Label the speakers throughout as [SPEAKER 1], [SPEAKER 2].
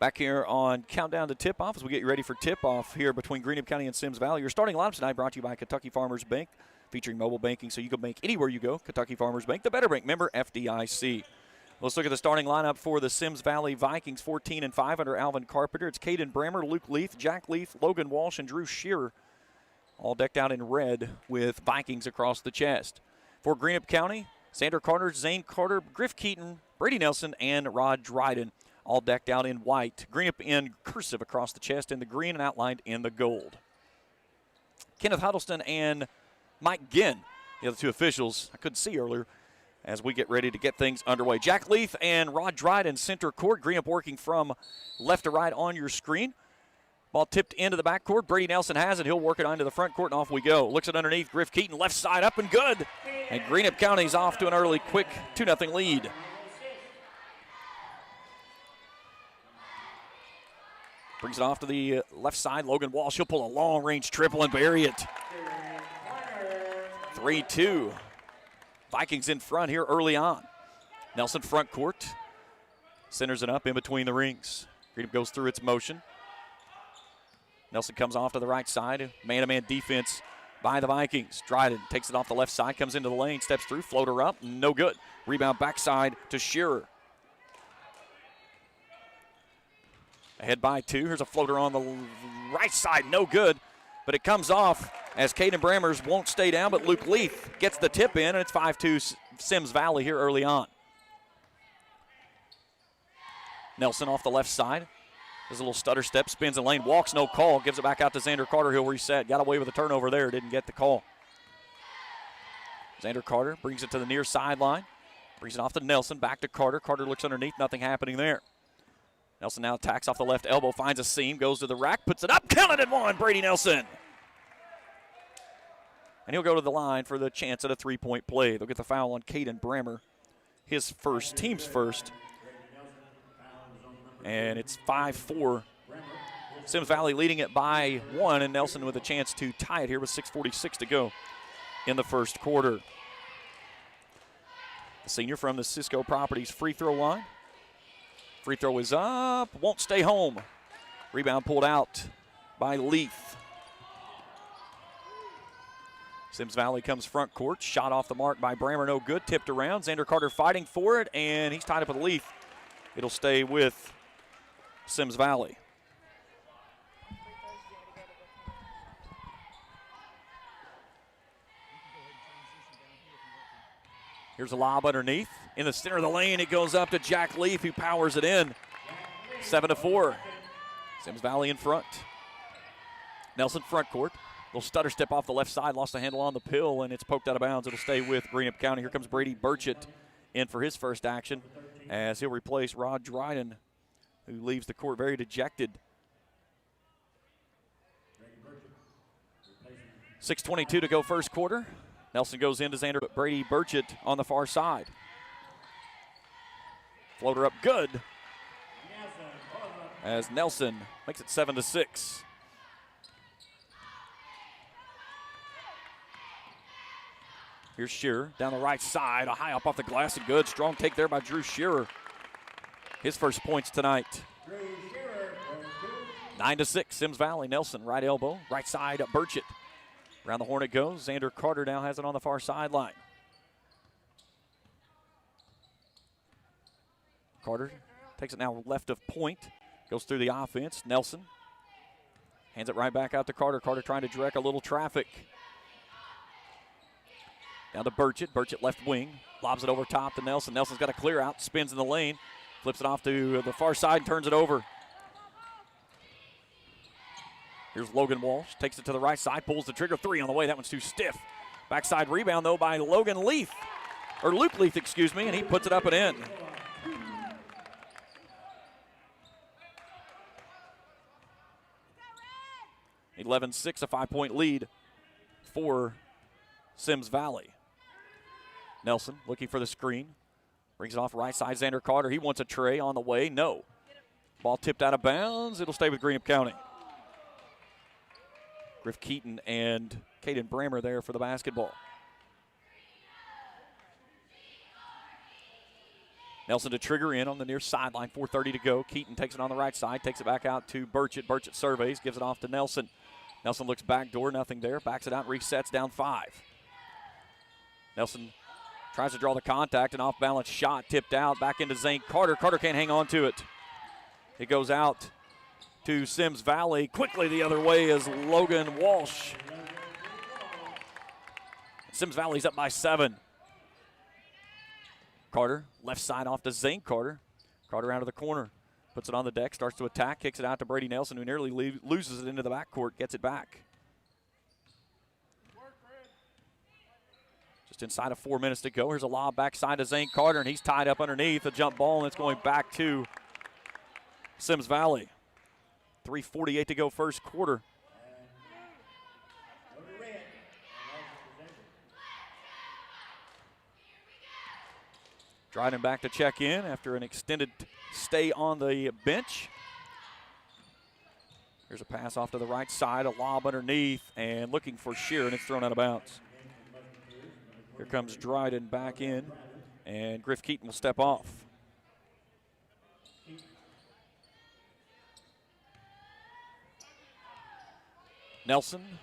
[SPEAKER 1] Back here on Countdown to Tip-Off as we get you ready for tip-off here between Greenup County and Symmes Valley. Your starting lineups tonight brought to you by Kentucky Farmers Bank, featuring mobile banking so you can bank anywhere you go. Kentucky Farmers Bank, the better bank, member FDIC. Let's look at the starting lineup for the Symmes Valley Vikings, 14-5 under Alvin Carpenter. It's Caden Brammer, Luke Leith, Jack Leith, Logan Walsh, and Drew Shearer, all decked out in red with Vikings across the chest. For Greenup County, Xander Carter, Zane Carter, Griff Keaton, Brady Nelson, and Rod Dryden, all decked out in white. Greenup in cursive across the chest in the green and outlined in the gold. Kenneth Huddleston and Mike Ginn, the other two officials I couldn't see earlier, as we get ready to get things underway. Jack Leith and Rod Dryden center court. Greenup working from left to right on your screen. Ball tipped into the back court. Brady Nelson has it. He'll work it onto the front court, and off we go. Looks it underneath. Griff Keaton, left side up and good. And Greenup County's off to an early, quick 2-0 lead. Brings it off to the left side. Logan Walsh, he'll pull a long-range triple and bury it. 3-2. Vikings in front here early on. Nelson front court. Centers it up in between the rings. Greenup goes through its motion. Nelson comes off to the right side. Man-to-man defense by the Vikings. Dryden takes it off the left side, comes into the lane, steps through, floater up, no good. Rebound backside to Shearer. Ahead by 2. Here's a floater on the right side, no good. But it comes off as Caden Brammers won't stay down, but Luke Leith gets the tip in, and it's 5-2 Symmes Valley here early on. Nelson off the left side. Does a little stutter step, spins in lane, walks, no call. Gives it back out to Xander Carter. He'll reset. Got away with a turnover there. Didn't get the call. Xander Carter brings it to the near sideline. Brings it off to Nelson. Back to Carter. Carter looks underneath. Nothing happening there. Nelson now attacks off the left elbow, finds a seam, goes to the rack, puts it up, counted and one, Brady Nelson. And he'll go to the line for the chance at a three-point play. They'll get the foul on Caden Brammer, his first, team's first. And it's 5-4. Symmes Valley leading it by 1, and Nelson with a chance to tie it here with 6:46 to go in the first quarter. The senior from the Cisco Properties free throw line. Free throw is up, won't stay home. Rebound pulled out by Leith. Symmes Valley comes front court, shot off the mark by Brammer, no good, tipped around. Xander Carter fighting for it, and he's tied up with Leith. It'll stay with Symmes Valley. Here's a lob underneath. In the center of the lane, it goes up to Jack Leith, who powers it in. 7-4. Symmes Valley in front. Nelson front court. Little stutter step off the left side, lost the handle on the pill, and it's poked out of bounds. It'll stay with Greenup County. Here comes Brady Burchett in for his first action as he'll replace Rod Dryden, who leaves the court very dejected. 6:22 to go first quarter. Nelson goes into Xander, but Brady Burchett on the far side. Floater up good as Nelson makes it 7-6. Here's Shearer down the right side, a high up off the glass and good. Strong take there by Drew Shearer. His first points tonight. 9-6, Symmes Valley. Nelson, right elbow, right side, Burchett. Around the horn it goes. Xander Carter now has it on the far sideline. Carter takes it now left of point. Goes through the offense. Nelson hands it right back out to Carter. Carter trying to direct a little traffic. Down to Burchett. Burchett left wing. Lobs it over top to Nelson. Nelson's got a clear out. Spins in the lane. Flips it off to the far side and turns it over. Here's Logan Walsh. Takes it to the right side. Pulls the trigger. 3 on the way. That one's too stiff. Backside rebound, though, by Logan Leith. Or Luke Leith, excuse me, and he puts it up and in. – 11-6, a 5-point lead for Symmes Valley. Nelson looking for the screen. Brings it off right side, Xander Carter. He wants a tray on the way. No. Ball tipped out of bounds. It'll stay with Greenup County. Griff Keaton and Caden Brammer there for the basketball. Nelson to trigger in on the near sideline, 4:30 to go. Keaton takes it on the right side, takes it back out to Burchett. Burchett surveys, gives it off to Nelson. Nelson looks back door, nothing there. Backs it out, resets down 5. Nelson tries to draw the contact, an off-balance shot tipped out, back into Zane Carter. Carter can't hang on to it. It goes out to Symmes Valley. Quickly the other way is Logan Walsh. Symmes Valley's up by 7. Carter, left side off to Zane Carter. Carter out of the corner. Puts it on the deck, starts to attack, kicks it out to Brady Nelson, who nearly loses it into the backcourt, gets it back. Just inside of 4 minutes to go. Here's a lob backside to Zane Carter, and he's tied up underneath a jump ball, and it's going back to Symmes Valley. 3:48 to go first quarter. Dryden back to check in after an extended stay on the bench. Here's a pass off to the right side, a lob underneath, and looking for Shear, and it's thrown out of bounds. Here comes Dryden back in, and Griff Keaton will step off. Nelson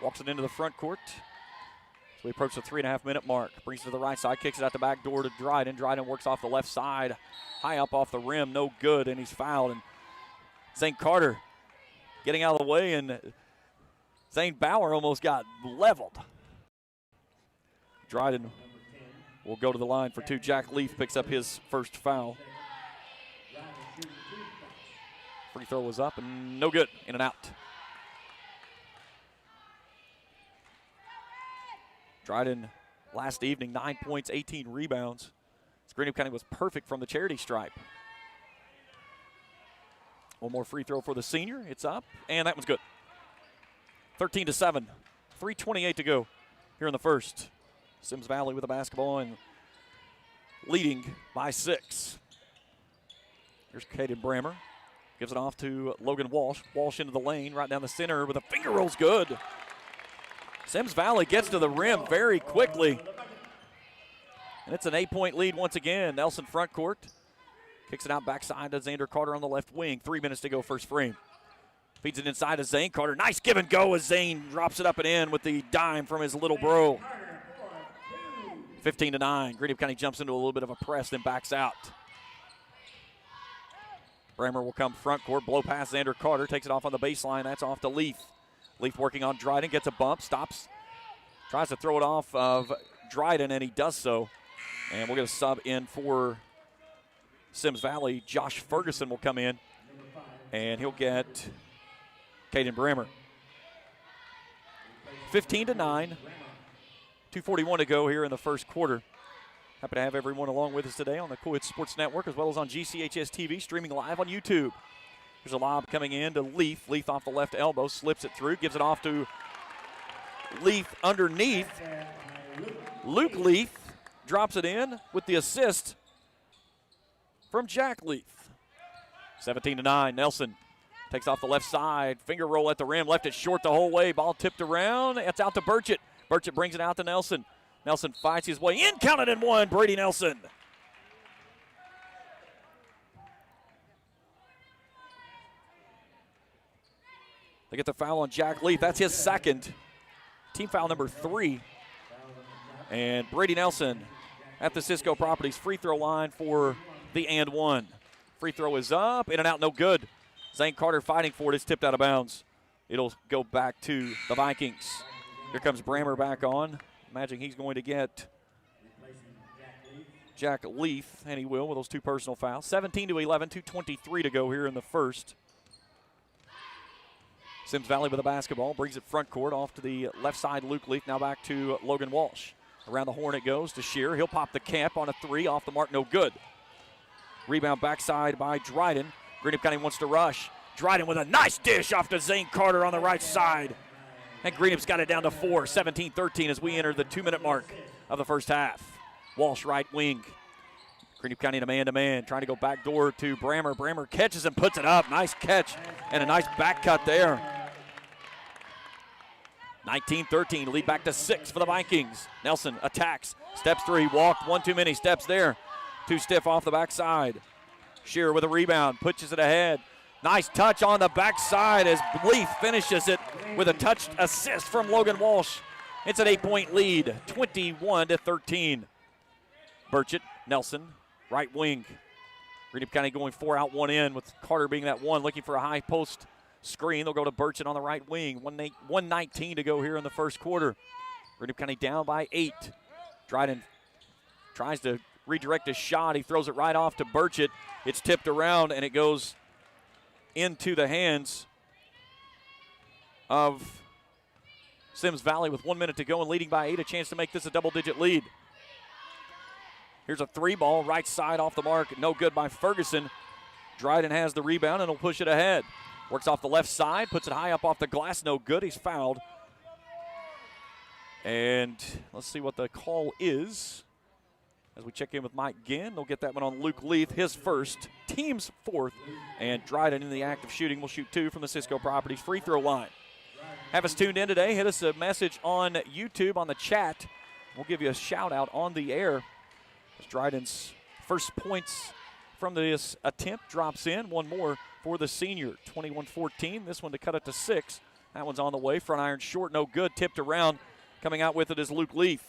[SPEAKER 1] walks it into the front court. So we approach the 3.5-minute mark. Brings it to the right side, kicks it out the back door to Dryden. Dryden works off the left side, high up off the rim, no good, and he's fouled. And Zane Carter getting out of the way, and Zane Bauer almost got leveled. Dryden will go to the line for 2. Jack Leaf picks up his first foul. Free throw was up and no good, in and out. Dryden last evening, 9 points, 18 rebounds. Greenup County was perfect from the charity stripe. One more free throw for the senior. It's up, and that one's good. 13-7, 3:28 to go here in the first. Symmes Valley with the basketball and leading by 6. Here's Caden Brammer. Gives it off to Logan Walsh. Walsh into the lane, right down the center with a finger roll's good. Symmes Valley gets to the rim very quickly. And it's an 8-point lead once again. Nelson front court. Kicks it out backside to Xander Carter on the left wing. 3 minutes to go first frame. Feeds it inside to Zane Carter. Nice give and go as Zane drops it up and in with the dime from his little bro. 15-9. Greenup County jumps into a little bit of a press, then backs out. Brammer will come front court. Blow past Xander Carter. Takes it off on the baseline. That's off to Leaf. Leaf working on Dryden, gets a bump, stops, tries to throw it off of Dryden, and he does so. And we'll get a sub in for Symmes Valley. Josh Ferguson will come in, and he'll get Caden Brammer. 15-9, 2:41 to go here in the first quarter. Happy to have everyone along with us today on the Coed Sports Network as well as on GCHS TV, streaming live on YouTube. There's a lob coming in to Leaf. Leaf off the left elbow, slips it through, gives it off to Leaf underneath. Luke Leaf drops it in with the assist from Jack Leaf. 17-9, Nelson takes off the left side, finger roll at the rim, left it short the whole way, ball tipped around, it's out to Burchett. Burchett brings it out to Nelson. Nelson fights his way in, counted in one, Brady Nelson. They get the foul on Jack Leaf. That's his second. Team foul number 3. And Brady Nelson at the Cisco Properties free throw line for the and one. Free throw is up, in and out, no good. Zane Carter fighting for it. It's tipped out of bounds. It'll go back to the Vikings. Here comes Brammer back on. Imagine he's going to get Jack Leaf, and he will with those 2 personal fouls. 17-11, 2:23 to go here in the first. Symmes Valley with the basketball, brings it front court off to the left side. Luke Leaf now back to Logan Walsh. Around the horn it goes to Shear. He'll pop the cap on a 3, off the mark, no good. Rebound backside by Dryden. Greenup County wants to rush. Dryden with a nice dish off to Zane Carter on the right side. And Greenup's got it down to 4, 17-13 as we enter the 2-minute mark of the first half. Walsh right wing. Greenup County in a man-to-man, trying to go back door to Brammer. Brammer catches and puts it up. Nice catch and a nice back cut there. 19-13, lead back to 6 for the Vikings. Nelson attacks, steps 3, walked, 1 too many steps there. Too stiff off the backside. Shearer with a rebound, pushes it ahead. Nice touch on the backside as Leaf finishes it with a touched assist from Logan Walsh. It's an 8-point lead, 21-13. Burchett, Nelson, right wing. Greenup County going 4 out, 1 in, with Carter being that one, looking for a high post screen. They'll go to Burchett on the right wing. 1:19 to go here in the first quarter. Greenup County down by 8. Dryden tries to redirect his shot. He throws it right off to Burchett. It's tipped around, and it goes into the hands of Symmes Valley with 1 minute to go and leading by 8, a chance to make this a double-digit lead. Here's a 3-ball, right side off the mark, no good by Ferguson. Dryden has the rebound and will push it ahead. Works off the left side, puts it high up off the glass, no good. He's fouled. And let's see what the call is. As we check in with Mike Ginn, they'll get that one on Luke Leith, his first, team's 4th. And Dryden in the act of shooting will shoot 2 from the Cisco Properties free throw line. Have us tuned in today. Hit us a message on YouTube on the chat. We'll give you a shout out on the air. As Dryden's first points from this attempt drops in. One more for the senior. 21-14. This one to cut it to 6. That one's on the way. Front iron short, no good. Tipped around. Coming out with it is Luke Leith.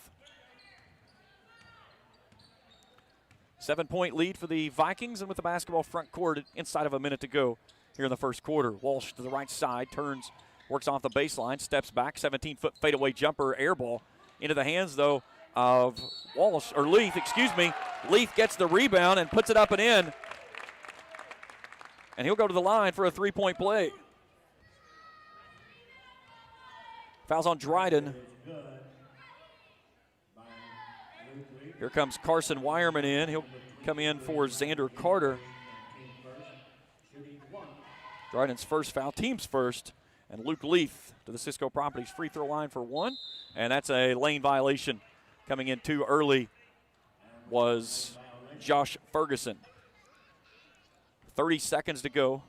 [SPEAKER 1] 7-point lead for the Vikings, and with the basketball front court inside of a minute to go here in the first quarter. Walsh to the right side, turns, works off the baseline, steps back, 17-foot fadeaway jumper, air ball. Into the hands, though, of Leith, Leith gets the rebound and puts it up and in. And he'll go to the line for a 3-point play. Fouls on Dryden. Here comes Carson Wireman in. He'll come in for Xander Carter. Dryden's first foul, team's first. And Luke Leith to the Cisco Properties free throw line for 1. And that's a lane violation. Coming in too early was Josh Ferguson. 30 seconds to go.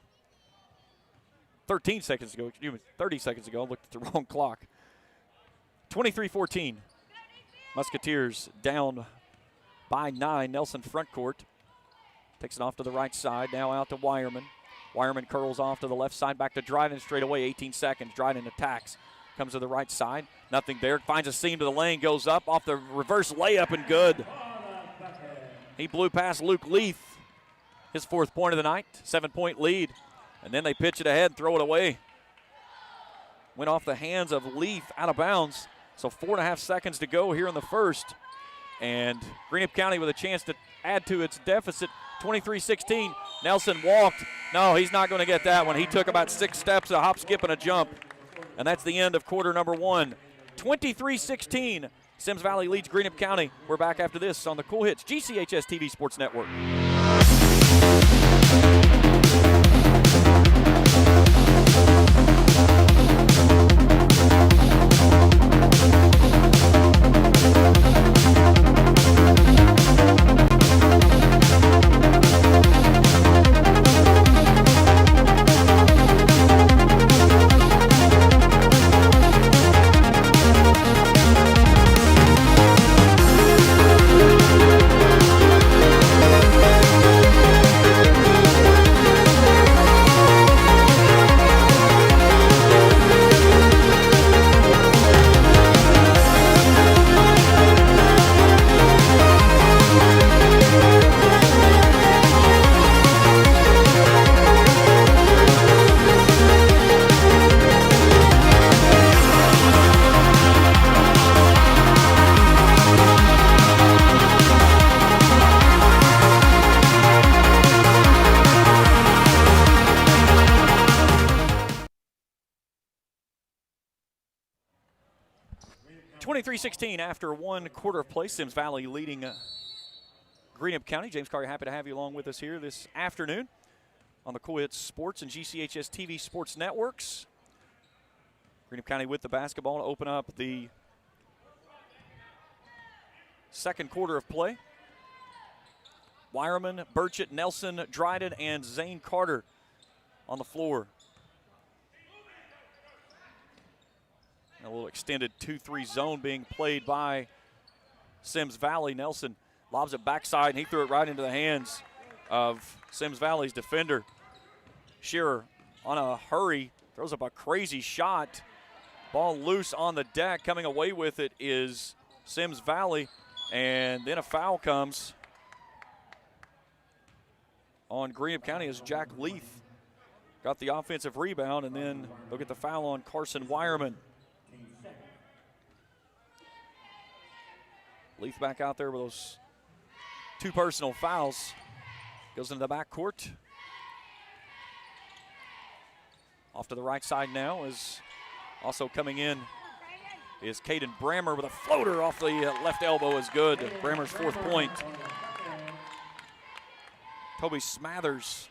[SPEAKER 1] 13 seconds to go, 30 seconds ago. Looked at the wrong clock. 23-14. Musketeers down by 9. Nelson front court. Takes it off to the right side. Now out to Wireman. Wireman curls off to the left side. Back to Dryden straight away. 18 seconds. Dryden attacks. Comes to the right side. Nothing there. Finds a seam to the lane. Goes up off the reverse layup and good. He blew past Luke Leith. His 4th point of the night. 7-point lead. And then they pitch it ahead and throw it away. Went off the hands of Leith out of bounds. So 4.5 seconds to go here in the first. And Greenup County with a chance to add to its deficit. 23-16. Nelson walked. No, he's not going to get that one. He took about 6 steps, a hop, skip, and a jump. And that's the end of quarter number 1. 23-16. Symmes Valley leads Greenup County. We're back after this on the Cool Hits GCHS TV Sports Network. After 1 quarter of play, Symmes Valley leading Greenup County. James Carr, happy to have you along with us here this afternoon on the Cool Hits Sports and GCHS TV Sports Networks. Greenup County with the basketball to open up the second quarter of play. Wireman, Burchett, Nelson, Dryden, and Zane Carter on the floor. A little extended 2-3 zone being played by Symmes Valley. Nelson Lobs it backside, and he threw it right into the hands of Symmes Valley's defender. Shearer on a hurry, throws up a crazy shot. Ball loose on the deck. Coming away with it is Symmes Valley, and then a foul comes on Greenup County as Jack Leith got the offensive rebound, and then they'll get the foul on Carson Wireman. Leith back out there with those 2 personal fouls. Goes into the backcourt. Off to the right side now is also coming in is Caden Brammer with a floater off the left elbow is good. Brammer's 4th point. Toby Smathers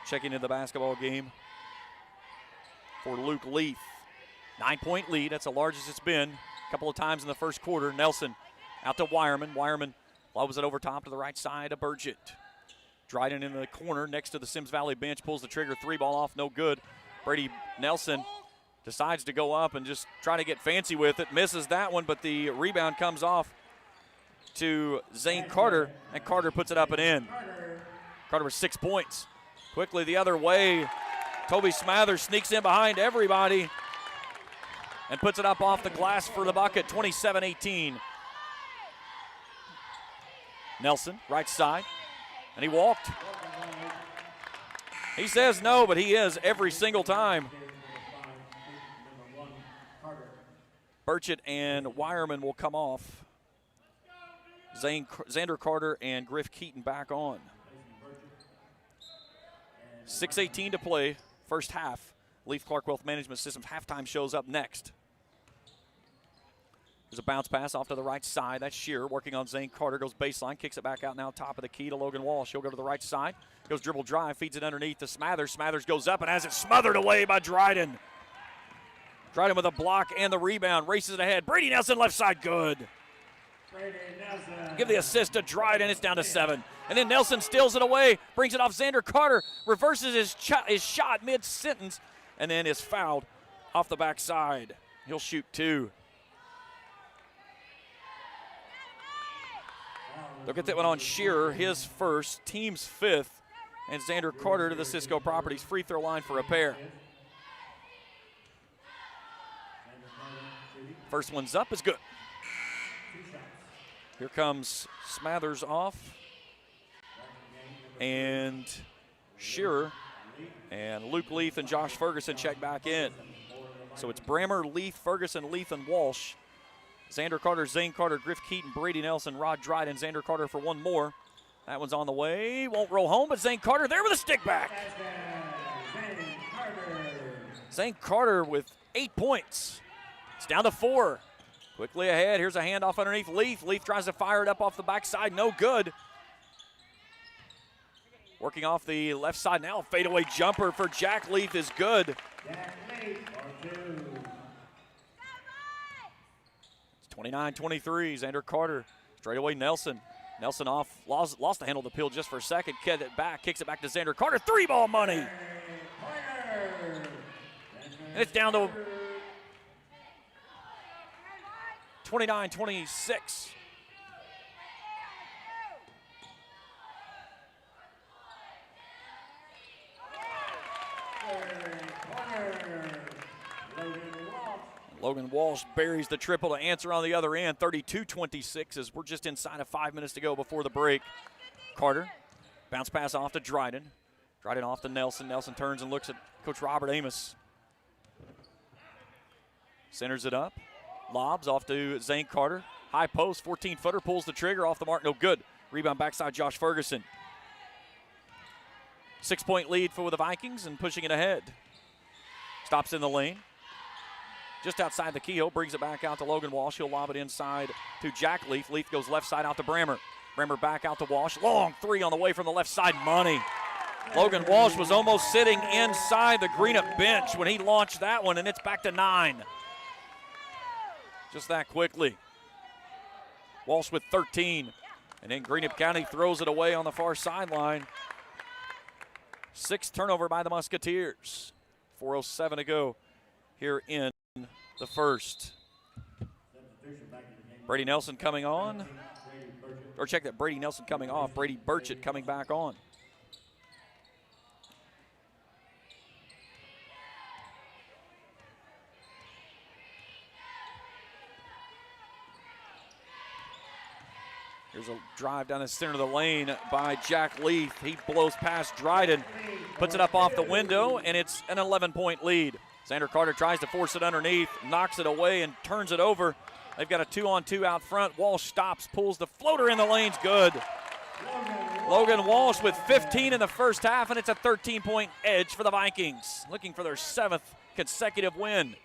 [SPEAKER 1] checking into the basketball game for Luke Leith. 9-point lead, that's the largest it's been. A couple of times in the first quarter. Nelson out to Wireman. Wireman lobs it over top to the right side of Burgett. Dryden in the corner next to the Symmes Valley bench, pulls the trigger, 3-ball off, no good. Brady Nelson decides to go up and just try to get fancy with it. Misses that one, but the rebound comes off to Zane Carter, and Carter puts it up and in. Carter with 6 points. Quickly the other way, Toby Smathers sneaks in behind everybody and puts it up off the glass for the bucket, 27-18. Nelson, right side, and he walked. He says no, but he is every single time. Burchett and Wireman will come off. Xander Carter and Griff Keaton back on. 6:18 to play, first half. Leaf Clark Wealth Management Systems halftime shows up next. There's a bounce pass off to the right side. That's Shearer working on Zane Carter. Goes baseline, kicks it back out now top of the key to Logan Walsh. He'll go to the right side. Goes dribble drive, feeds it underneath to Smathers. Smathers goes up and has it smothered away by Dryden. Dryden with a block and the rebound. Races it ahead. Brady Nelson left side, good. Give the assist to Dryden. It's down to 7. And then Nelson steals it away, brings it off Xander Carter, reverses his shot mid-sentence, and then is fouled off the backside. He'll shoot 2. They'll get that one on Shearer, his first, team's 5th, and Xander Carter to the Cisco Properties free throw line for a pair. First one's up is good. Here comes Smathers off, and Shearer, and Luke Leith and Josh Ferguson check back in. So it's Brammer, Leith, Ferguson, Leith, and Walsh. Xander Carter, Zane Carter, Griff Keaton, Brady Nelson, Rod Dryden, Xander Carter for one more. That one's on the way. Won't roll home, but Zane Carter there with a stick back. Zane Carter with 8 points. It's down to 4. Quickly ahead. Here's a handoff underneath Leith. Leith tries to fire it up off the backside. No good. Working off the left side now. Fadeaway jumper for Jack Leith is good. It's 29-23. Xander Carter. Straightaway Nelson. Nelson off. Lost the handle of the peel just for a second. Kid it back. Kicks it back to Xander Carter. 3-ball money. And it's down to 29-26. Logan Walsh buries the triple to answer on the other end. 32-26 as we're just inside of 5 minutes to go before the break. Carter, bounce pass off to Dryden. Dryden off to Nelson. Nelson turns and looks at Coach Robert Amos. Centers it up. Lobs off to Zane Carter. High post, 14-footer, pulls the trigger off the mark, no good. Rebound backside, Josh Ferguson. 6-point lead for the Vikings and pushing it ahead. Stops in the lane. Just outside the keyhole, brings it back out to Logan Walsh. He'll lob it inside to Jack Leith. Leith goes left side out to Brammer. Brammer back out to Walsh. Long three on the way from the left side, money. Logan Walsh was almost sitting inside the Greenup bench when he launched that one, and it's back to 9. Just that quickly. Walsh with 13. And then Greenup County throws it away on the far sideline. 6th turnover by the Musketeers. 4:07 to go here in the first. Brady Nelson coming on. or check that Brady Nelson coming off, Brady Burchett coming back on. Here's a drive down the center of the lane by Jack Leaf. He blows past Dryden, puts it up off the window, and it's an 11-point lead. Xander Carter tries to force it underneath, knocks it away, and turns it over. They've got a 2-on-2 out front. Walsh stops, pulls the floater in the lane's good. Logan Walsh with 15 in the first half, and it's a 13-point edge for the Vikings, looking for their 7th consecutive win.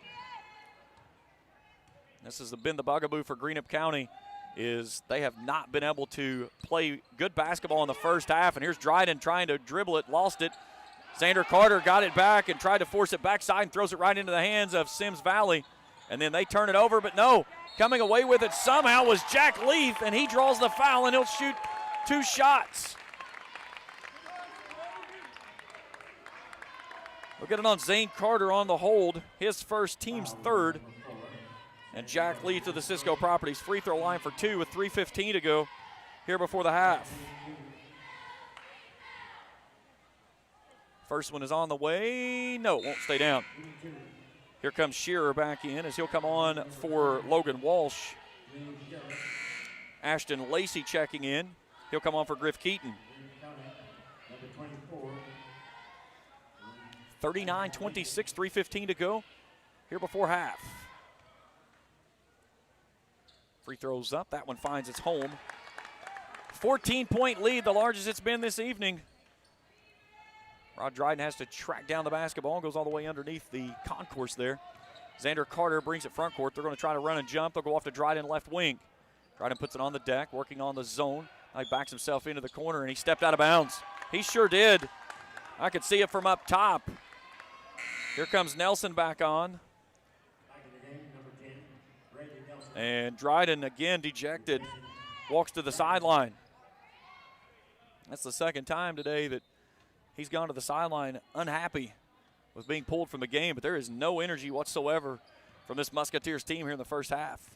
[SPEAKER 1] This has been the bugaboo for Greenup County, is they have not been able to play good basketball in the first half. And here's Dryden trying to dribble it, lost it. Xander Carter got it back and tried to force it backside and throws it right into the hands of Symmes Valley. And then they turn it over, but no, coming away with it somehow was Jack Leaf, and he draws the foul, and he'll shoot 2 shots. We'll get it on Zane Carter on the hold, his first, team's 3rd. And Jack Leaf to the Cisco Properties free throw line for 2 with 3:15 to go here before the half. First one is on the way. No, it won't stay down. Here comes Shearer back in as he'll come on for Logan Walsh. Ashton Lacey checking in. He'll come on for Griff Keaton. 39-26, 3:15 to go here before half. Free throws up. That one finds its home. 14-point lead, the largest it's been this evening. Rod Dryden has to track down the basketball, goes all the way underneath the concourse there. Xander Carter brings it front court. They're going to try to run and jump. They'll go off to Dryden left wing. Dryden puts it on the deck, working on the zone. Now he backs himself into the corner, and he stepped out of bounds. He sure did. I could see it from up top. Here comes Nelson back on. And Dryden, again dejected, walks to the sideline. That's the second time today that he's gone to the sideline unhappy with being pulled from the game, but there is no energy whatsoever from this Musketeers team here in the first half.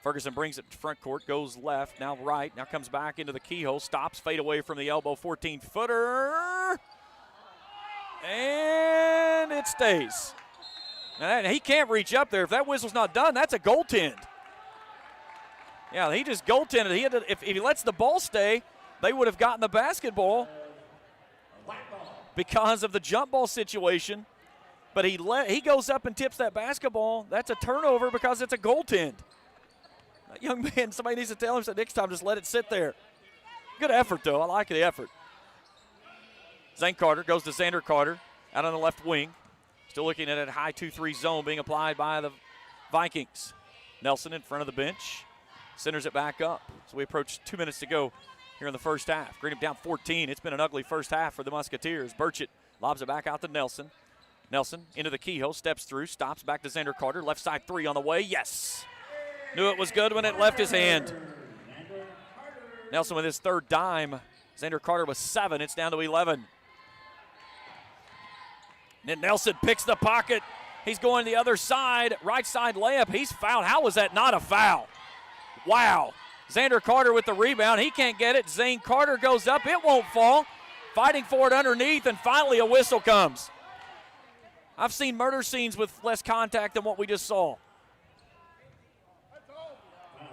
[SPEAKER 1] Ferguson brings it to front court, goes left, now right, now comes back into the keyhole, stops, fade away from the elbow, 14-footer, and it stays. Now, he can't reach up there. If that whistle's not done, that's a goaltend. Yeah, he just goaltended. If he lets the ball stay, they would have gotten the basketball because of the jump ball situation. But he goes up and tips that basketball. That's a turnover because it's a goaltend. That young man, somebody needs to tell him that next time just let it sit there. Good effort, though. I like the effort. Zane Carter goes to Xander Carter out on the left wing. Still looking at a high 2-3 zone being applied by the Vikings. Nelson in front of the bench. Centers it back up. So we approach 2 minutes to go here in the first half. Greenup down 14. It's been an ugly first half for the Musketeers. Burchett lobs it back out to Nelson. Nelson into the keyhole, steps through, stops back to Xander Carter. Left side 3 on the way. Yes. Knew it was good when it left his hand. Nelson with his 3rd dime. Xander Carter with 7. It's down to 11. And Nelson picks the pocket. He's going the other side, right side layup. He's fouled. How was that not a foul? Wow. Xander Carter with the rebound. He can't get it. Zane Carter goes up. It won't fall. Fighting for it underneath, and finally a whistle comes. I've seen murder scenes with less contact than what we just saw.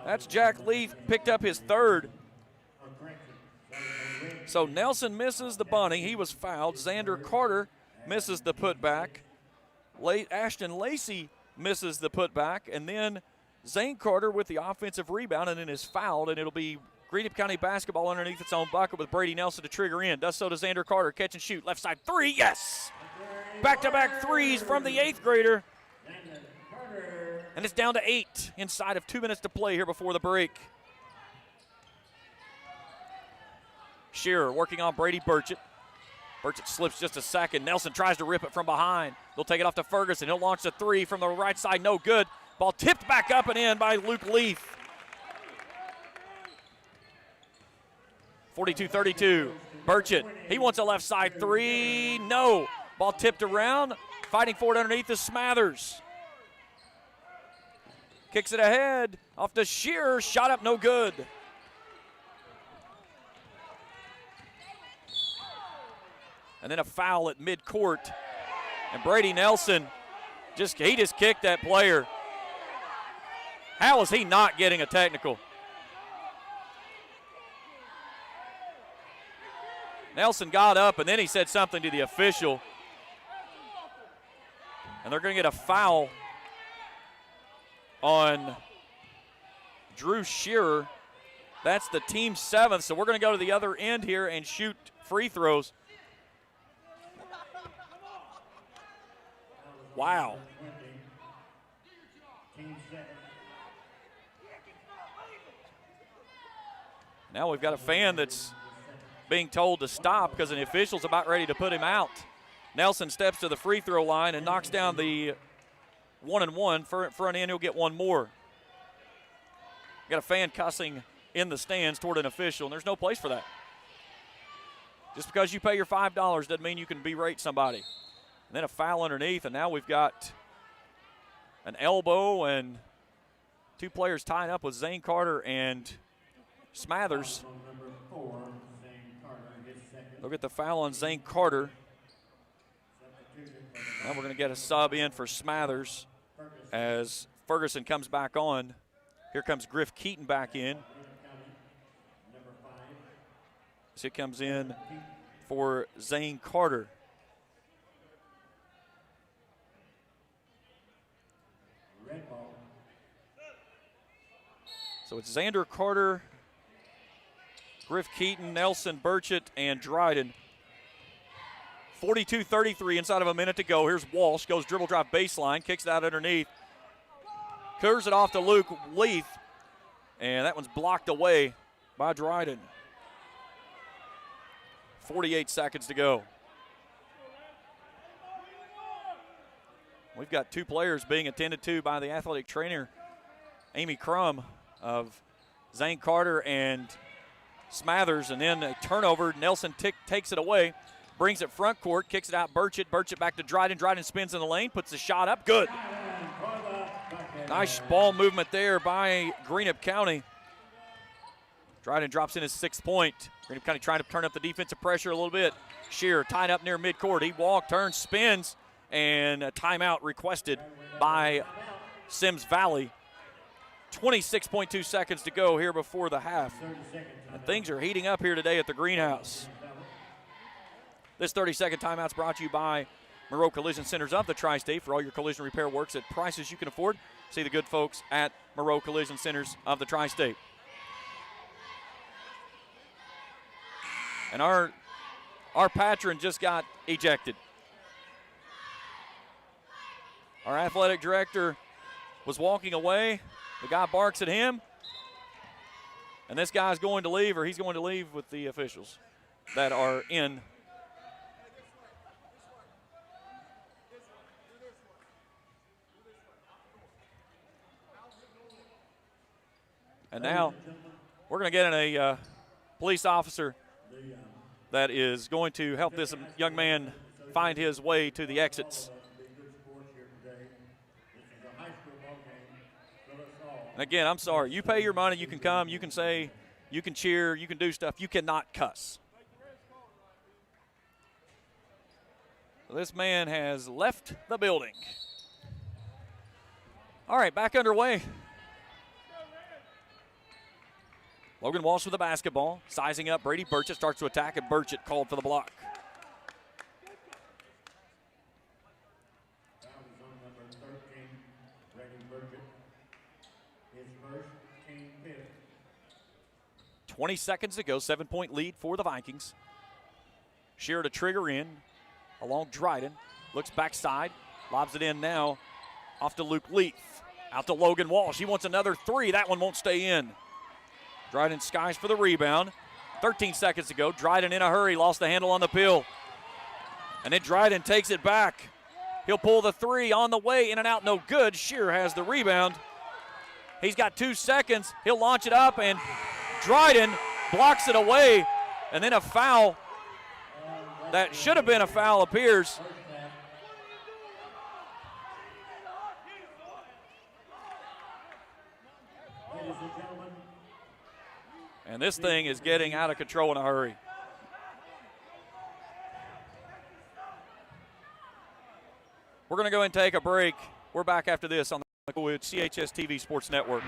[SPEAKER 1] That's Jack Leaf, picked up his 3rd. So Nelson misses the bunny. He was fouled. Xander Carter misses the putback. Ashton Lacey misses the putback, and then Zane Carter with the offensive rebound and then is fouled, and it'll be Greenup County basketball underneath its own bucket with Brady Nelson to trigger in. Does so to Xander Carter. Catch and shoot. Left side 3. Yes! Back-to-back threes from the 8th grader. And it's down to 8 inside of 2 minutes to play here before the break. Shearer working on Brady Burchett. Burchett slips just a second. Nelson tries to rip it from behind. They'll take it off to Ferguson. He'll launch the 3 from the right side. No good. Ball tipped back up and in by Luke Leaf. 42-32. Burchett, he wants a left side 3. No. Ball tipped around. Fighting for it underneath is Smathers. Kicks it ahead. Off to Shearer. Shot up, no good. and then a foul at midcourt. And Brady Nelson, he just kicked that player. How is he not getting a technical? Nelson got up, and then he said something to the official. And they're going to get a foul on Drew Shearer. That's the team 7th, so we're going to go to the other end here and shoot free throws. Wow. Now we've got a fan that's being told to stop because an official's about ready to put him out. Nelson steps to the free throw line and knocks down the 1-and-1. Front end, he'll get one more. Got a fan cussing in the stands toward an official, and there's no place for that. Just because you pay your $5 doesn't mean you can berate somebody. And then a foul underneath, and now we've got an elbow and two players tying up with Zane Carter and Smathers. They'll get the foul on Zane Carter. Now we're going to get a sub in for Smathers as Ferguson comes back on. Here comes Griff Keaton back in. So it comes in for Zane Carter. So it's Xander Carter, Griff Keaton, Nelson Burchett, and Dryden. 42-33 inside of a minute to go. Here's Walsh, goes dribble drive baseline, kicks it out underneath. Curves it off to Luke Leith, and that one's blocked away by Dryden. 48 seconds to go. We've got two players being attended to by the athletic trainer, Amy Crum, of Zane Carter and Smathers, and then a turnover. Nelson takes it away, brings it front court, kicks it out Burchett. Burchett back to Dryden. Dryden spins in the lane, puts the shot up. Good. Nice ball movement there by Greenup County. Dryden drops in his 6th point. Greenup County trying to turn up the defensive pressure a little bit. Shearer tied up near midcourt. He walked, turns, spins, and a timeout requested by Symmes Valley. 26.2 seconds to go here before the half. And things are heating up here today at the Greenhouse. This 30-second timeout is brought to you by Monroe Collision Centers of the Tri-State. For all your collision repair works at prices you can afford, see the good folks at Monroe Collision Centers of the Tri-State. And our patron just got ejected. Our athletic director was walking away. The guy barks at him. And this guy's going to leave, or he's going to leave with the officials that are in. And now we're going to get in a police officer that is going to help this young man find his way to the exits. And again, I'm sorry. You pay your money, you can come, you can say, you can cheer, you can do stuff. You cannot cuss. This man has left the building. All right, back underway. Logan Walsh with the basketball, sizing up Brady Burchett, starts to attack, and Burchett called for the block.
[SPEAKER 2] Foul is on number 13, Brady Burchett. His first, team 5th.
[SPEAKER 1] 20 seconds to go, 7-point lead for the Vikings. Shearer to trigger in, along Dryden, looks backside, lobs it in now, off to Luke Leith, out to Logan Walsh. He wants another three, that one won't stay in. Dryden skies for the rebound. 13 seconds to go. Dryden in a hurry, lost the handle on the pill. And then Dryden takes it back. He'll pull the three on the way, in and out, no good. Shearer has the rebound. He's got 2 seconds. He'll launch it up, and Dryden blocks it away. And then a foul that should have been a foul appears. And this thing is getting out of control in a hurry. We're going to go and take a break. We're back after this on the CHS TV Sports Network.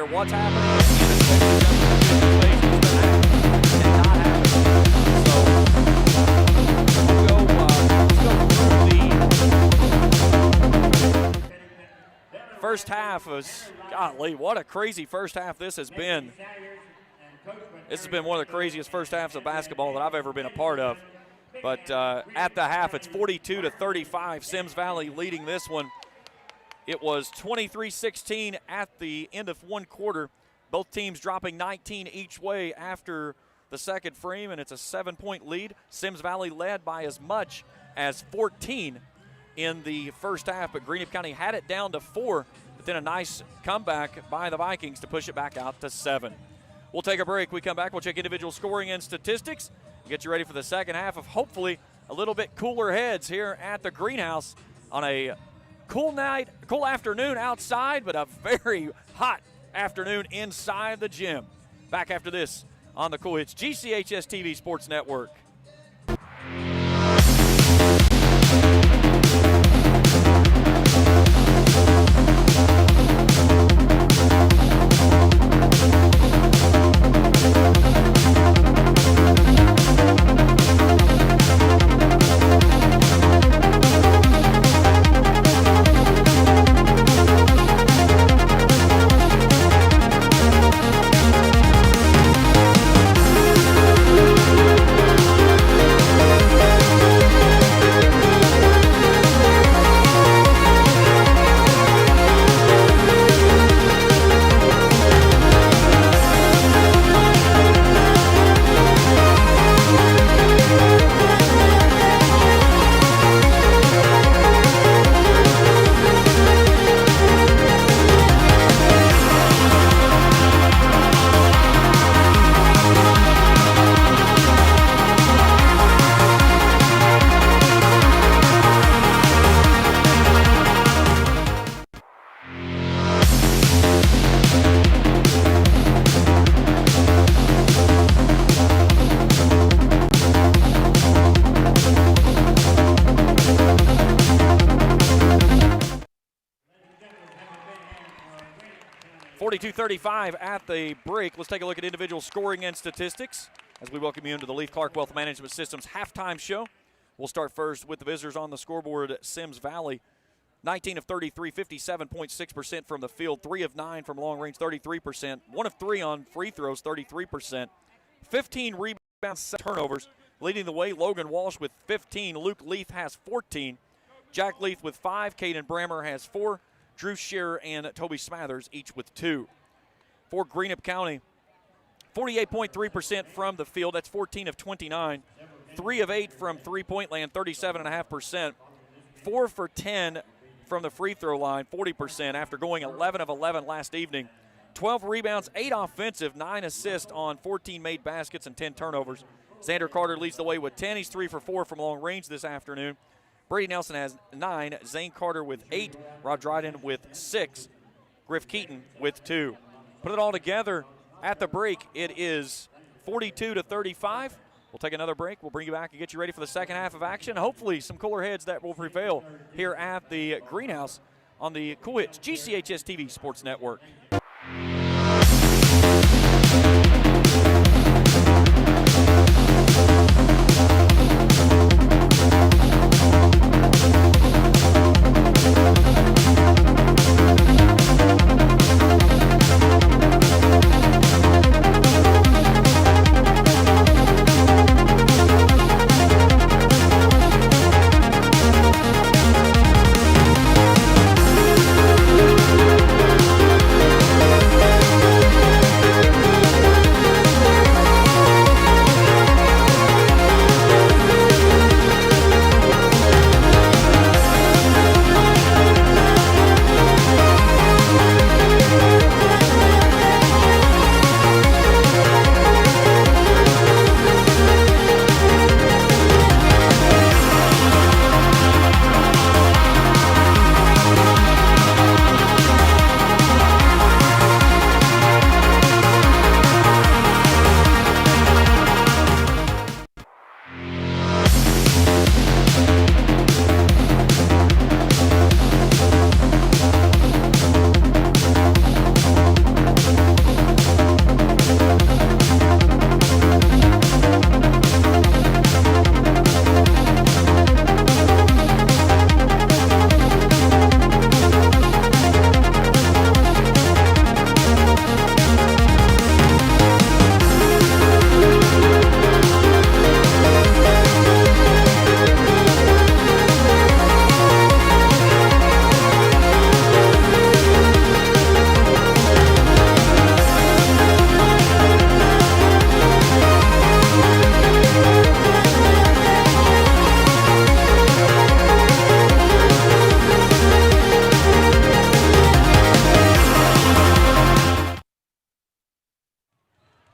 [SPEAKER 1] What's happening? First half was, golly, what a crazy first half this has been. This has been one of the craziest first halves of basketball that I've ever been a part of. But at the half, it's 42-35. Symmes Valley leading this one. It was 23-16 at the end of one quarter. Both teams dropping 19 each way after the second frame, and it's a 7-point lead. Symmes Valley led by as much as 14 in the first half, but Greenup County had it down to 4, but then a nice comeback by the Vikings to push it back out to 7. We'll take a break. We come back, we'll check individual scoring and statistics, get you ready for the second half of hopefully a little bit cooler heads here at the greenhouse on a cool night, cool afternoon outside, but a very hot afternoon inside the gym. Back after this on the Cool Hits GCHS TV Sports Network. .35 at the break. Let's take a look at individual scoring and statistics as we welcome you into the Leaf Clark Wealth Management Systems halftime show. We'll start first with the visitors on the scoreboard at Symmes Valley. 19 of 33, 57.6% from the field. 3 of 9 from long range, 33%. 1 of 3 on free throws, 33%. 15 rebounds, 7 turnovers. Leading the way, Logan Walsh with 15. Luke Leaf has 14. Jack Leaf with 5. Caden Brammer has 4. Drew Shearer and Toby Smathers each with 2. For Greenup County, 48.3% from the field. That's 14 of 29. 3 of 8 from three-point land, 37.5%. 4 for 10 from the free throw line, 40%, after going 11 of 11 last evening. 12 rebounds, 8 offensive, 9 assists on 14 made baskets and 10 turnovers. Xander Carter leads the way with 10. He's 3 for 4 from long range this afternoon. Brady Nelson has 9. Zane Carter with 8. Rod Dryden with 6. Griff Keaton with 2. Put it all together at the break. It is 42-35. We'll take another break. We'll bring you back and get you ready for the second half of action. Hopefully some cooler heads that will prevail here at the Greenhouse on the Cool Hits GCHS TV Sports Network.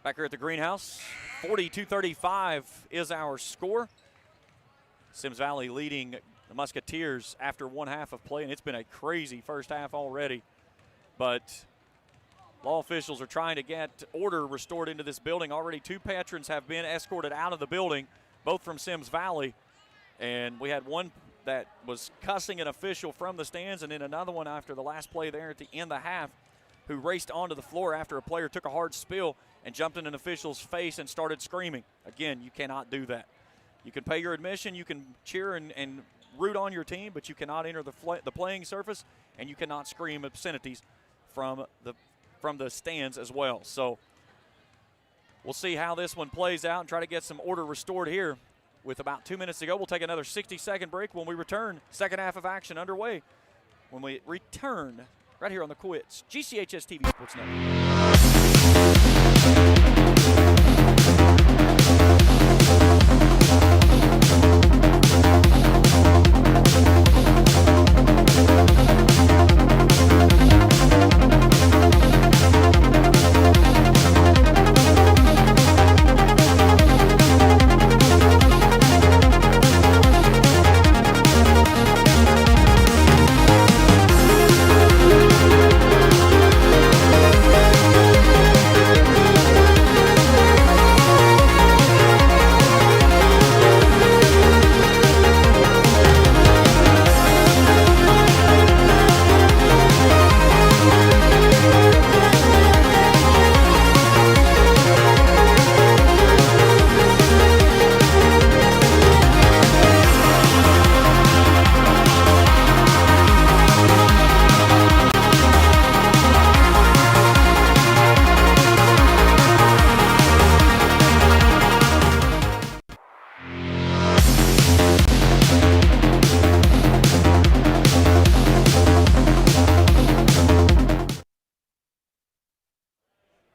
[SPEAKER 1] Back here at the Greenhouse, 42-35 is our score. Symmes Valley leading the Musketeers after one half of play, and it's been a crazy first half already. But law officials are trying to get order restored into this building. Already 2 patrons have been escorted out of the building, both from Symmes Valley. And we had one that was cussing an official from the stands, and then another one after the last play there at the end of the half who raced onto the floor after a player took a hard spill and jumped in an official's face and started screaming. Again, you cannot do that. You can pay your admission, you can cheer and root on your team, but you cannot enter the playing surface, and you cannot scream obscenities from the stands as well. So we'll see how this one plays out and try to get some order restored here. With about 2 minutes to go, we'll take another 60-second break. When we return, second half of action underway. When we return right here on the Cool Hits GCHS TV Sports Network.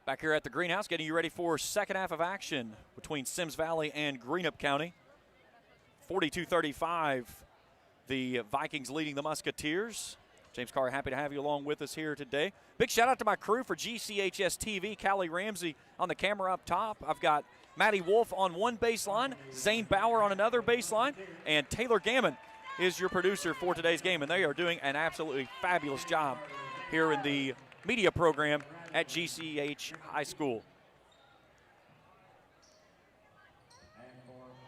[SPEAKER 1] Back here at the greenhouse, getting you ready for second half of action between Symmes Valley and Greenup County. 42-35, the Vikings leading the Musketeers. James Carr, happy to have you along with us here today. Big shout out to my crew for GCHS TV, Callie Ramsey on the camera up top. I've got Maddie Wolf on one baseline, Zane Bauer on another baseline, and Taylor Gammon is your producer for today's game, and they are doing an absolutely fabulous job here in the media program at GCH High School.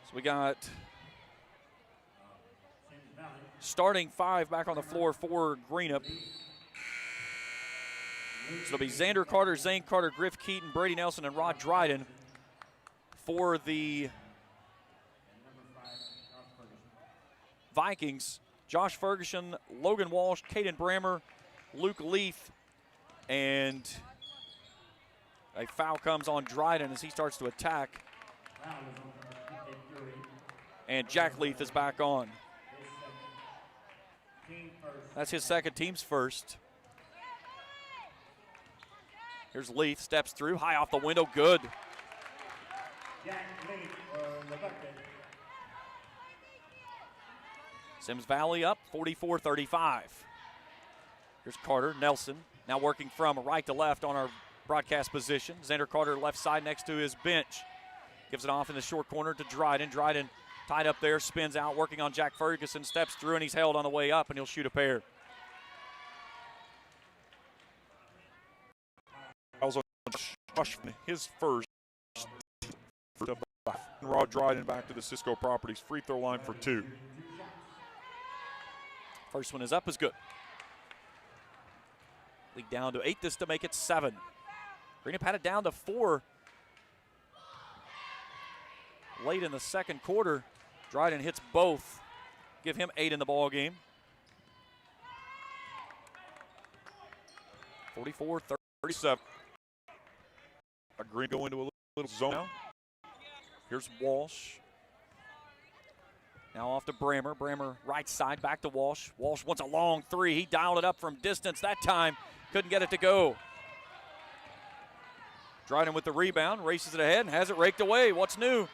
[SPEAKER 1] So we got starting five back on the floor for Greenup. So it'll be Xander Carter, Zane Carter, Griff Keaton, Brady Nelson, and Rod Dryden for the Vikings. Josh Ferguson, Logan Walsh, Caden Brammer, Luke Leaf, and a foul comes on Dryden as he starts to attack. And Jack Leaf is back on. That's his second, team's first. Here's Leaf, steps through, high off the window, good. Symmes Valley up 44-35. Here's Carter, Nelson, now working from right to left on our broadcast position. Xander Carter left side next to his bench. Gives it off in the short corner to Dryden. Dryden tied up there, spins out, working on Jack Ferguson, steps through, and he's held on the way up, and he'll shoot a pair.
[SPEAKER 3] His first. Rod Dryden back to the Cisco Properties free throw line for two.
[SPEAKER 1] First one is up, is good. Lead down to 8, this to make it 7. Greenup had it down to 4 late in the second quarter. Dryden hits both, give him 8 in the ball game.
[SPEAKER 3] 44-37. Green go into a little zone now. Here's Walsh.
[SPEAKER 1] Now off to Brammer. Brammer right side, back to Walsh. Walsh wants a long three. He dialed it up from distance that time. Couldn't get it to go. Dryden with the rebound, races it ahead and has it raked away. What's new?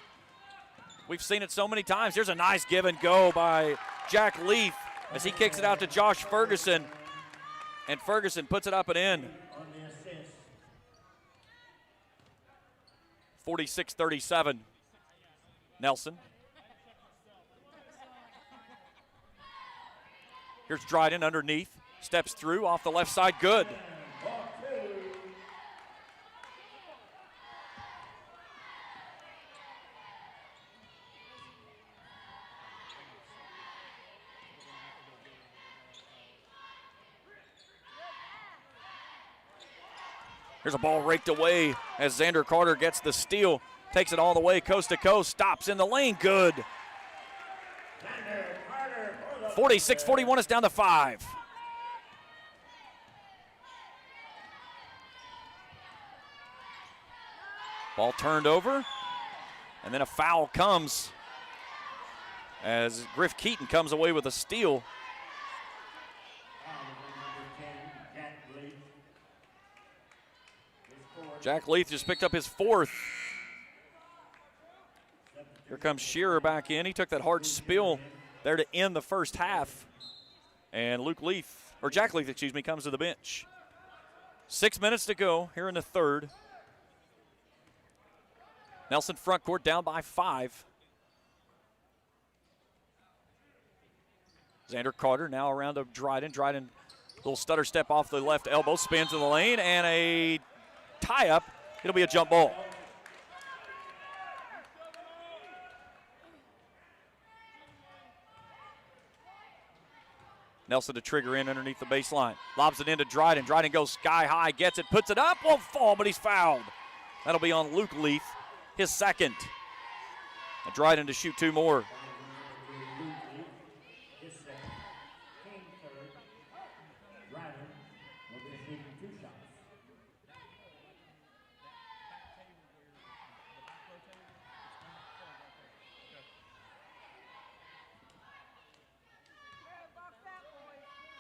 [SPEAKER 1] We've seen it so many times. Here's a nice give and go by Jack Leaf as he kicks it out to Josh Ferguson. And Ferguson puts it up and in. 46-37. Nelson. Here's Dryden underneath. Steps through off the left side. Good. Here's a ball raked away as Xander Carter gets the steal. Takes it all the way coast to coast. Stops in the lane. Good. 46-41 is down to 5. Ball turned over. And then a foul comes as Griff Keaton comes away with a steal. Jack Leaf just picked up his 4th. Here comes Shearer back in. He took that hard spill there to end the first half. And Jack Leaf, excuse me, comes to the bench. 6 minutes to go here in the third. Nelson front court down by 5. Xander Carter now around to Dryden. Dryden, little stutter step off the left elbow, spins in the lane, and a tie-up. It'll be a jump ball. Nelson to trigger in underneath the baseline. Lobs it into Dryden. Dryden goes sky high, gets it, puts it up, won't fall, but he's fouled. That'll be on Luke Leaf, his second. And Dryden to shoot 2 more.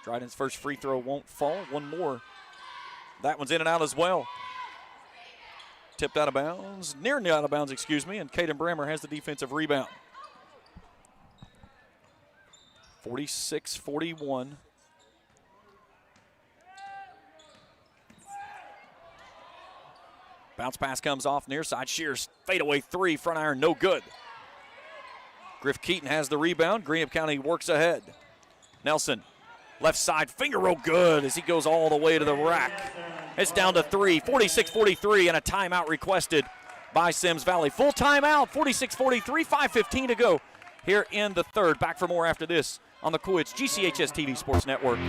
[SPEAKER 1] Dryden's first free throw won't fall. One more. That one's in and out as well. Tipped out of bounds, nearly out of bounds, excuse me, and Caden Brammer has the defensive rebound. 46-41. Bounce pass comes off near side. Shears fadeaway three, front iron, no good. Griff Keaton has the rebound. Greenup County works ahead. Nelson, left side, finger roll good as he goes all the way to the rack. It's down to three, 46-43, and a timeout requested by Symmes Valley. Full timeout, 46-43, 5:15 to go here in the third. Back for more after this on the Cool Hits GCHS TV Sports Network.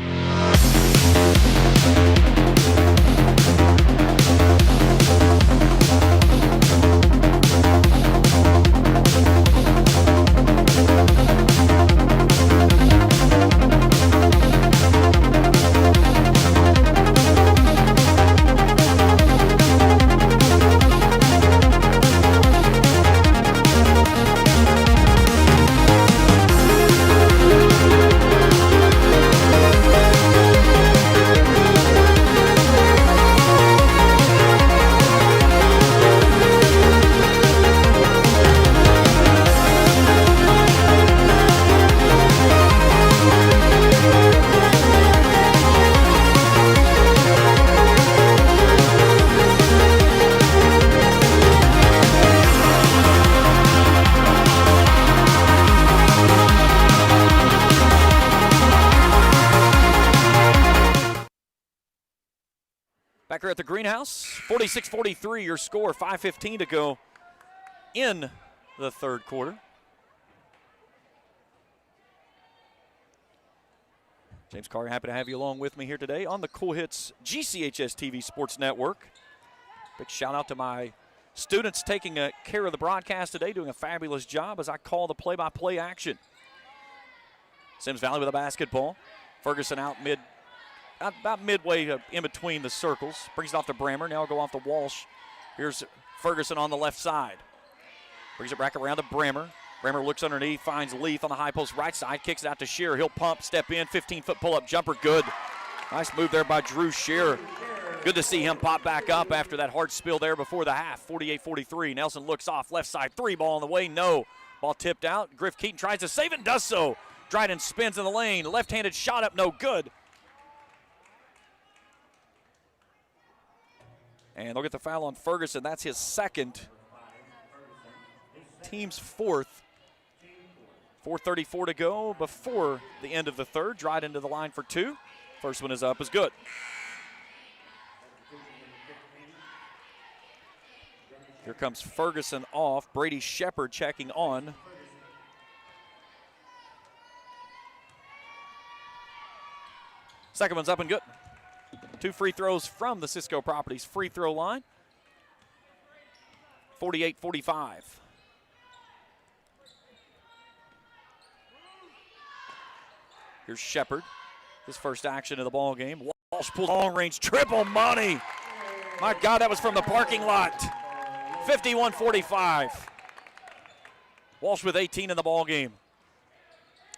[SPEAKER 1] Back here at the greenhouse, 46-43 your score, 5:15 to go in the third quarter. James Carr, happy to have you along with me here today on the Cool Hits GCHS TV Sports Network. Big shout out to my students taking care of the broadcast today, doing a fabulous job as I call the play-by-play action. Symmes Valley with a basketball. Ferguson out about midway in between the circles. Brings it off to Brammer. Now go off to Walsh. Here's Ferguson on the left side. Brings it back around to Brammer. Brammer looks underneath, finds Leith on the high post right side, kicks it out to Shearer. He'll pump, step in, 15-foot pull-up jumper, good. Nice move there by Drew Shearer. Good to see him pop back up after that hard spill there before the half, 48-43. Nelson looks off, left side, three ball on the way, no. Ball tipped out. Griff Keaton tries to save it, does so. Dryden spins in the lane, left-handed shot up, no good. And they'll get the foul on Ferguson. That's his second. Team's fourth. 4:34 to go before the end of the third. Dryden to the line for two. First one is up, is good. Here comes Ferguson off. Brady Shepard checking on. Second one's up and good. Two free throws from the Cisco Properties free throw line. 48-45. Here's Shepard. His first action of the ball game. Walsh pulls long range triple money. My God, that was from the parking lot. 51-45. Walsh with 18 in the ball game.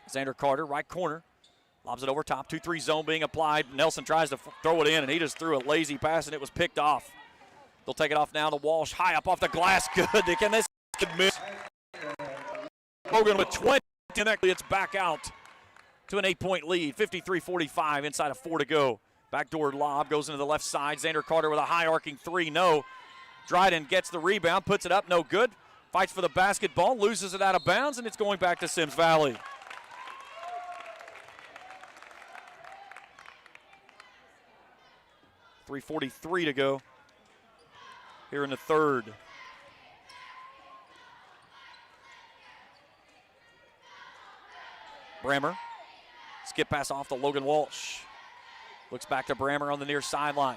[SPEAKER 1] Xander Carter, right corner. Lobs it over top, 2-3 zone being applied. Nelson tries to throw it in, and he just threw a lazy pass, and it was picked off. They'll take it off now to Walsh, high up off the glass. Good. Can this kid miss? Hogan with 20. It's back out to an 8-point lead, 53-45, inside of 4 to go. Backdoor lob goes into the left side. Xander Carter with a high arcing three, no. Dryden gets the rebound, puts it up, no good. Fights for the basketball, loses it out of bounds, and it's going back to Symmes Valley. .343 to go here in the third. Brammer, skip pass off to Logan Walsh. Looks back to Brammer on the near sideline.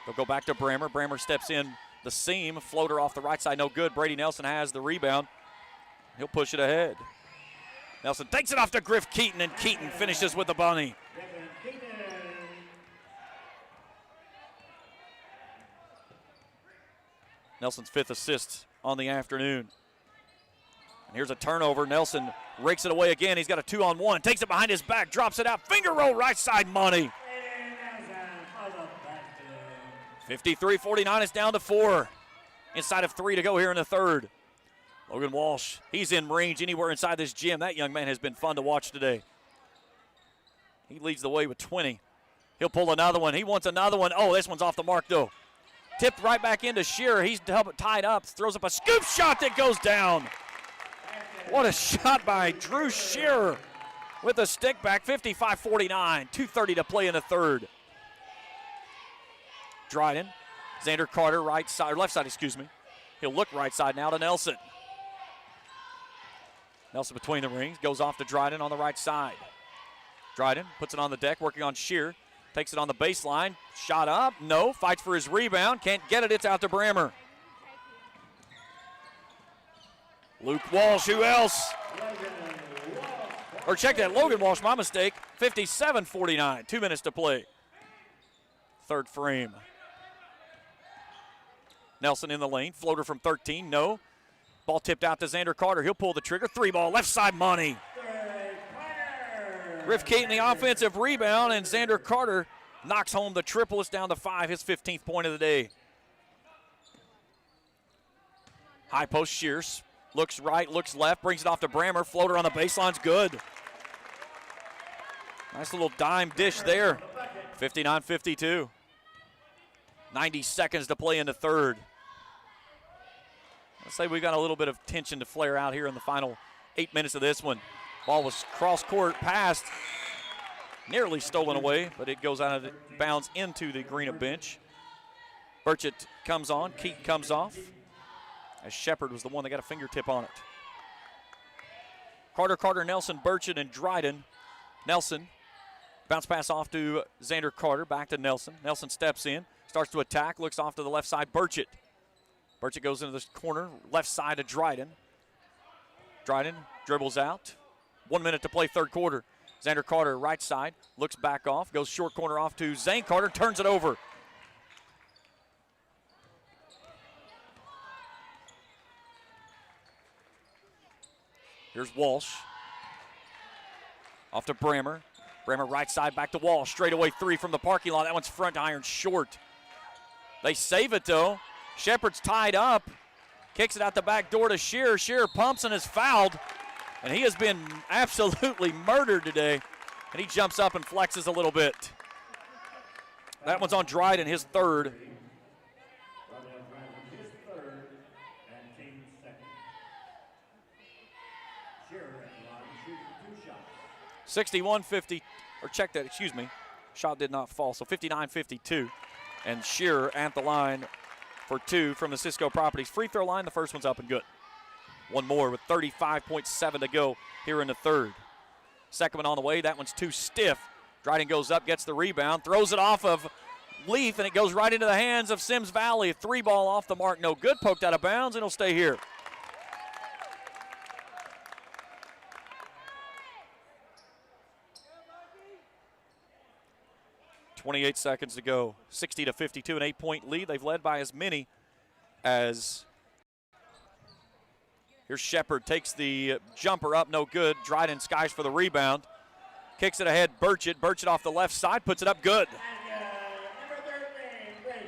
[SPEAKER 1] They'll go back to Brammer. Brammer steps in the seam, floater off the right side, no good. Brady Nelson has the rebound. He'll push it ahead. Nelson takes it off to Griff Keaton, and Keaton finishes with the bunny. Nelson's fifth assist on the afternoon. And here's a turnover. Nelson rakes it away again. He's got a 2-on-1. Takes it behind his back, drops it out. Finger roll right side money. 53-49, it's down to 4. Inside of 3 to go here in the third. Logan Walsh, he's in range anywhere inside this gym. That young man has been fun to watch today. He leads the way with 20. He'll pull another one. He wants another one. Oh, this one's off the mark, though. Tipped right back into Shearer. He's tied up, throws up a scoop shot that goes down. What a shot by Drew Shearer with a stick back, 55-49, 2:30 to play in the third. Dryden, Xander Carter, right side, or left side, excuse me. He'll look right side now to Nelson. Nelson between the rings, goes off to Dryden on the right side. Dryden puts it on the deck, working on Shearer. Takes it on the baseline, shot up, no, fights for his rebound, can't get it, it's out to Brammer. Luke Walsh, who else? Or check that, Logan Walsh, my mistake, 57-49, 2 minutes to play. Third frame. Nelson in the lane, floater from 13, no. Ball tipped out to Xander Carter, he'll pull the trigger, 3-ball, left side money. Riff Keaton the offensive rebound, and Xander Carter knocks home the triple. It's down to 5, his 15th point of the day. High post Shears, looks right, looks left, brings it off to Brammer. Floater on the baseline's good. Nice little dime dish there. 59-52. 90 seconds to play in the third. Let's say we got a little bit of tension to flare out here in the final 8 minutes of this one. Ball was cross court, passed, nearly stolen away, but it goes out of bounds into the Greenup bench. Burchett comes on, Keaton comes off, as Shepard was the one that got a fingertip on it. Carter, Nelson, Burchett, and Dryden. Nelson, bounce pass off to Xander Carter, back to Nelson. Nelson steps in, starts to attack, looks off to the left side, Burchett. Burchett goes into this corner, left side to Dryden. Dryden dribbles out. 1 minute to play third quarter. Xander Carter, right side, looks back off, goes short corner off to Zane Carter, turns it over. Here's Walsh. Off to Brammer. Brammer right side, back to Walsh. Straight away 3 from the parking lot. That one's front iron short. They save it, though. Shepard's tied up. Kicks it out the back door to Shearer. Shearer pumps and is fouled. And he has been absolutely murdered today. And he jumps up and flexes a little bit. That one's on Dryden, his third. 61-50, or check that, excuse me. Shot did not fall, so 59-52. And Shearer at the line for 2 from the Cisco Properties free throw line. The first one's up and good. One more with 35.7 to go here in the third. Second one on the way. That one's too stiff. Dryden goes up, gets the rebound, throws it off of Leaf, and it goes right into the hands of Symmes Valley. 3-ball off the mark, no good. Poked out of bounds, and it'll stay here. .28 seconds to go. 60-52, an 8-point lead. They've led by as many as... Here's Shepard, takes the jumper up, no good. Dryden skies for the rebound. Kicks it ahead, Burchett. Burchett off the left side, puts it up good.
[SPEAKER 2] Number 13,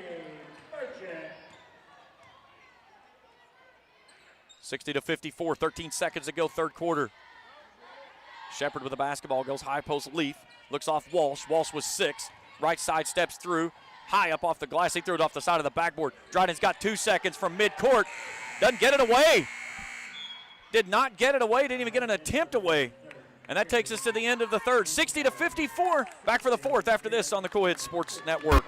[SPEAKER 2] Burchett.
[SPEAKER 1] 60-54, 13 seconds to go, third quarter. Shepard with the basketball, goes high post Leaf. Looks off Walsh. Walsh was 6. Right side steps through. High up off the glass. He threw it off the side of the backboard. Dryden's got 2 seconds from midcourt. Doesn't get it away. Did not get it away. Didn't even get an attempt away. And that takes us to the end of the third. 60-54. Back for the fourth after this on the Co-Ed Sports Network.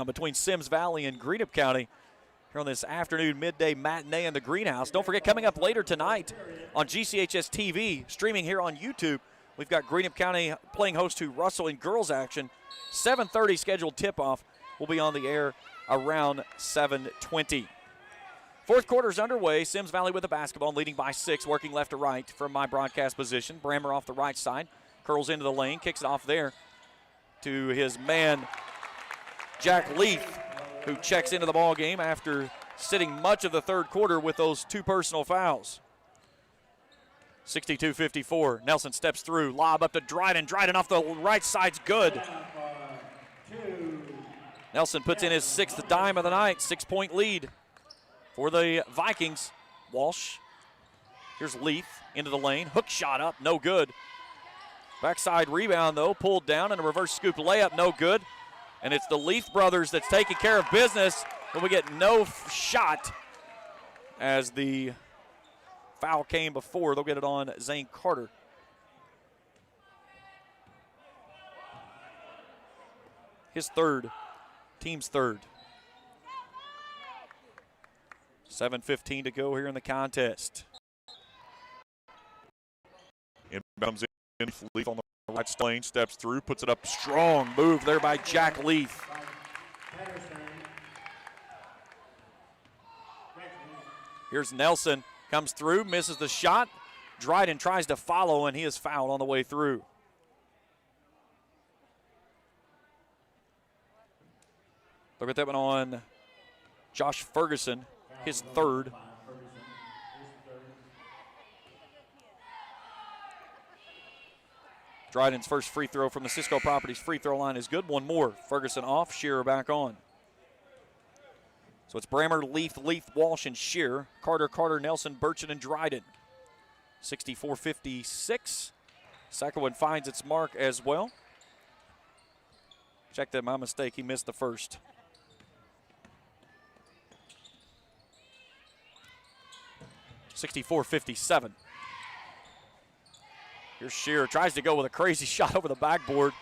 [SPEAKER 1] between Symmes Valley and Greenup County here on this afternoon midday matinee in the greenhouse. Don't forget, coming up later tonight on GCHS TV, streaming here on YouTube, we've got Greenup County playing host to Russell in girls action. 7:30 scheduled tip-off. Will be on the air around 7:20. Fourth quarter's underway. Symmes Valley with the basketball, leading by 6, working left to right from my broadcast position. Brammer off the right side, curls into the lane, kicks it off there to his man, Jack Leaf, who checks into the ball game after sitting much of the third quarter with those 2 personal fouls. 62-54. Nelson steps through, lob up to Dryden. Dryden off the right side's good. Nelson puts in his 6th dime of the night. 6-point lead for the Vikings. Walsh. Here's Leaf into the lane. Hook shot up, no good. Backside rebound, though, pulled down, and a reverse scoop layup, no good. And it's the Leaf brothers that's taking care of business, but we get no shot as the foul came before. They'll get it on Zane Carter. His 3rd, team's 3rd. 7:15 to go here in the contest.
[SPEAKER 3] Inbounds in, Leaf on the right lane, steps through, puts it up.
[SPEAKER 1] Strong move there by Jack Leaf. Here's Nelson, comes through, misses the shot. Dryden tries to follow, and he is fouled on the way through. Look at that one on Josh Ferguson, his 3rd. Dryden's first free throw from the Cisco Properties free throw line is good. One more. Ferguson off, Shearer back on. So it's Brammer, Leaf, Walsh, and Shearer. Carter, Nelson, Burchett, and Dryden. 64-56. Second one finds its mark as well. Check that, my mistake. He missed the first. (64-57). Here's Shearer, tries to go with a crazy shot over the backboard.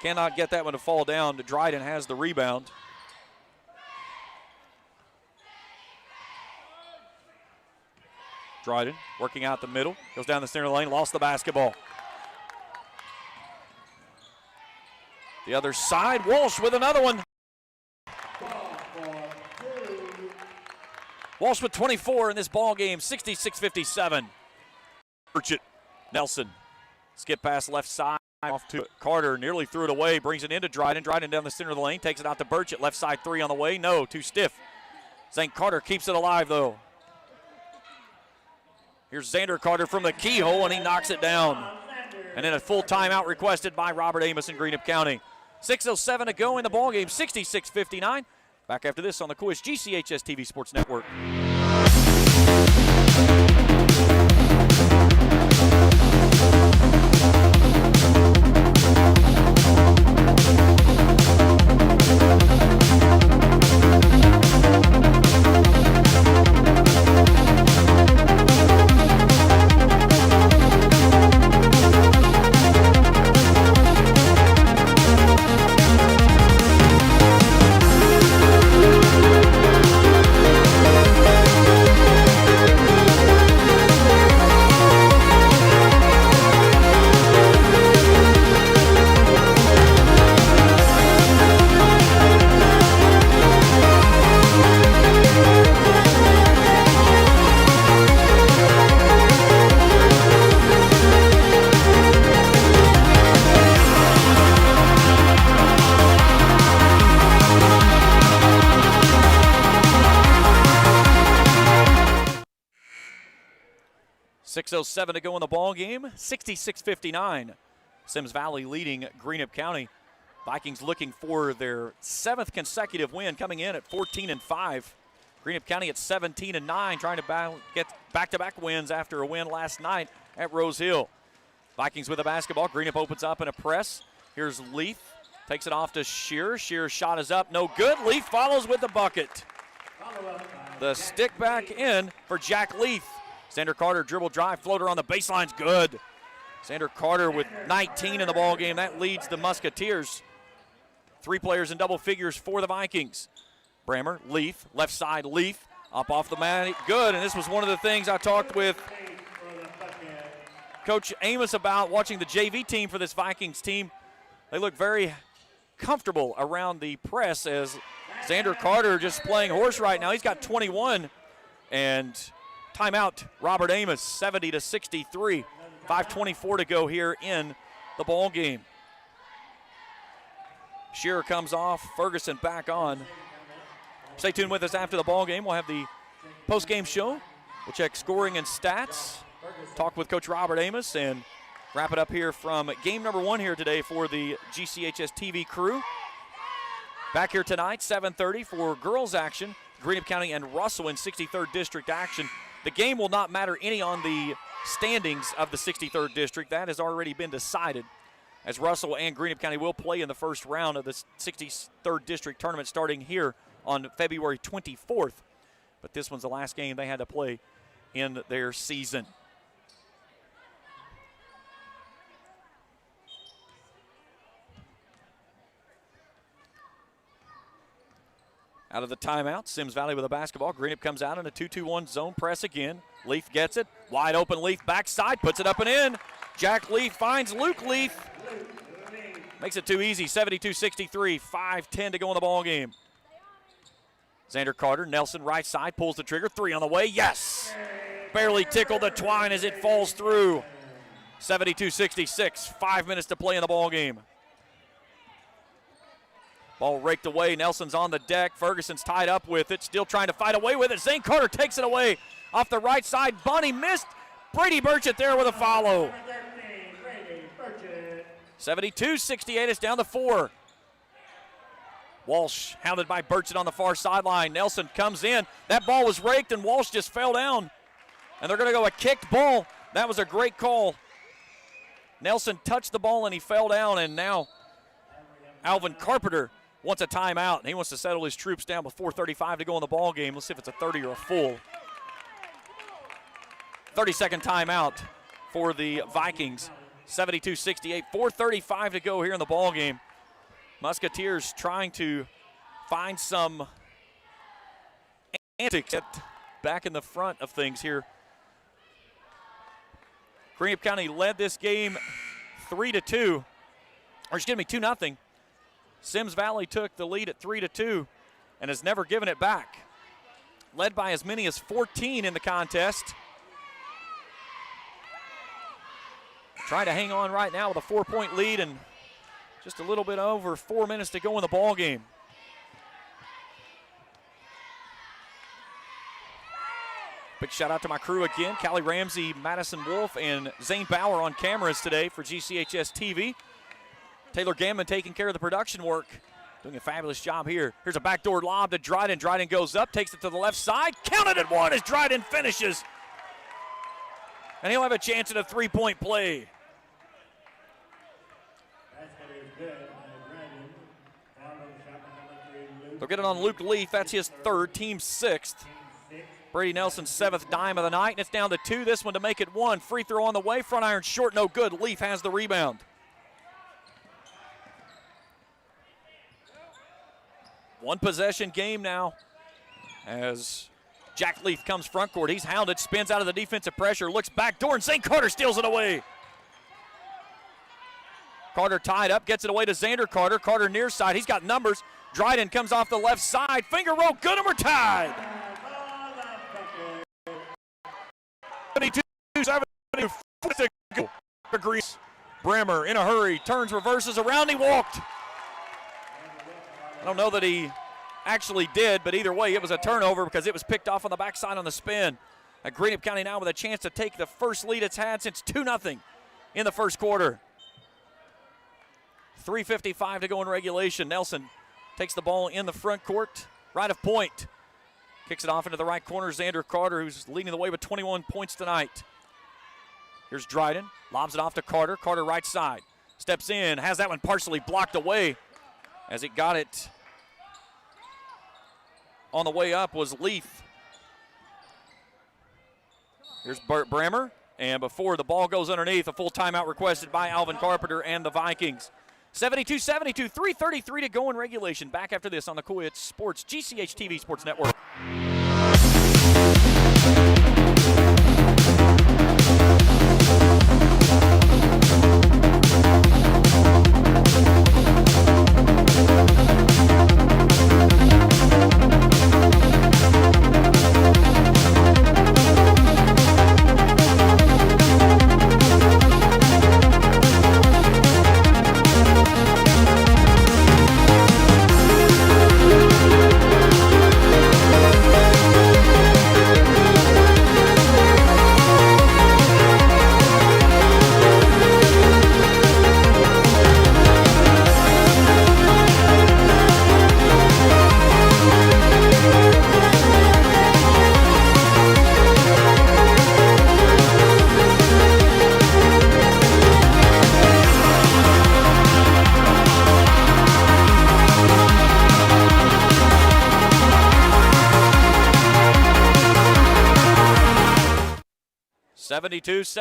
[SPEAKER 1] Cannot get that one to fall down. Dryden has the rebound. Dryden working out the middle, goes down the center of the lane, lost the basketball. The other side, Walsh with another one. Walsh with 24 in this ball game, 66-57.
[SPEAKER 3] Burchett.
[SPEAKER 1] Nelson, skip pass left side, off to Carter, nearly threw it away, brings it into Dryden. Dryden down the center of the lane, takes it out to Burchett, left side 3 on the way, no, too stiff. St. Carter keeps it alive though. Here's Xander Carter from the keyhole, and he knocks it down. And then a full timeout requested by Robert Amos in Greenup County. 6:07 to go in the ballgame, 66-59. Back after this on the Quiz GCHS TV Sports Network. .07 to go in the ball game. 66-59. Symmes Valley leading Greenup County. Vikings looking for their 7th consecutive win, coming in at 14-5. Greenup County at 17-9, trying to get back-to-back wins after a win last night at Rose Hill. Vikings with the basketball. Greenup opens up in a press. Here's Leaf. Takes it off to Shearer. Shearer's shot is up. No good. Leaf follows with the bucket. The stick back in for Jack Leaf. Xander Carter dribble drive, floater on the baseline's good. Xander Carter with 19 in the ball game. That leads the Musketeers 3 players in double figures for the Vikings. Brammer, Leaf, left side, Leaf, up off the mat, good. And this was one of the things I talked with Coach Amos about watching the JV team for this Vikings team. They look very comfortable around the press as Xander Carter just playing horse right now. He's got 21. And timeout, Robert Amos, 70-63. 5:24 to go here in the ball game. Shearer comes off, Ferguson back on. Stay tuned with us after the ball game. We'll have the post-game show. We'll check scoring and stats, talk with Coach Robert Amos, and wrap it up here from game number 1 here today for the GCHS TV crew. Back here tonight, 7:30 for girls action. Greenup County and Russell in 63rd District action. The game will not matter any on the standings of the 63rd District. That has already been decided, as Russell and Greenup County will play in the first round of the 63rd District tournament starting here on February 24th. But this one's the last game they had to play in their season. Out of the timeout, Symmes Valley with a basketball. Greenup comes out in a 2-2-1 zone press again. Leaf gets it. Wide open Leaf backside, puts it up and in. Jack Leaf finds Luke Leaf. Makes it too easy, 72-63, 5:10 to go in the ball game. Xander Carter, Nelson right side, pulls the trigger. 3 on the way, yes! Barely tickled the twine as it falls through. 72-66, 5 minutes to play in the ball game. Ball raked away. Nelson's on the deck. Ferguson's tied up with it. Still trying to fight away with it. Zane Carter takes it away off the right side. Bunny missed. Brady Burchett there with a follow. 72-68. It's down to 4. Walsh hounded by Burchett on the far sideline. Nelson comes in. That ball was raked and Walsh just fell down. And they're going to go a kicked ball. That was a great call. Nelson touched the ball and he fell down, and now Alvin Carpenter wants a timeout, and he wants to settle his troops down with 4:35 to go in the ball game. Let's see if it's a 30 or a full. 30-second timeout for the Vikings. 72-68, 4:35 to go here in the ball game. Musketeers trying to find some antics back in the front of things here. Greenup County led this game 3-2, or excuse me, 2-0. Symmes Valley took the lead at 3-2 and has never given it back. Led by as many as 14 in the contest. Trying to hang on right now with a 4-point lead and just a little bit over 4 minutes to go in the ball game. Big shout out to my crew again, Callie Ramsey, Madison Wolf, and Zane Bauer on cameras today for GCHS TV. Taylor Gammon taking care of the production work, doing a fabulous job here. Here's a backdoor lob to Dryden. Dryden goes up, takes it to the left side, counted at 1 as Dryden finishes. And he'll have a chance at a 3-point play. They'll get it on Luke Leaf. That's his 3rd, team 6th. Brady Nelson's 7th dime of the night, and it's down to 2. This one to make it 1. Free throw on the way. Front iron short, no good. Leaf has the rebound. One possession game now as Jack Leaf comes front court. He's hounded, spins out of the defensive pressure, looks back door, and St. Carter steals it away. Carter tied up, gets it away to Xander Carter. Carter near side, he's got numbers. Dryden comes off the left side, finger roll, good, and we're tied. 72-74 to go. Grease. Brammer in a hurry, turns, reverses around, he walked. I don't know that he actually did, but either way, it was a turnover because it was picked off on the backside on the spin. Greenup County now with a chance to take the first lead it's had since 2-0 in the first quarter. 3:55 to go in regulation. Nelson takes the ball in the front court, right of point. Kicks it off into the right corner. Xander Carter, who's leading the way with 21 points tonight. Here's Dryden, lobs it off to Carter. Carter right side, steps in, has that one partially blocked away. As it got it on the way up was Leaf. Here's Bert Brammer, and before the ball goes underneath, a full timeout requested by Alvin Carpenter and the Vikings. 72-72, 3:33 to go in regulation. Back after this on the Cool Hits Sports GCH TV Sports Network.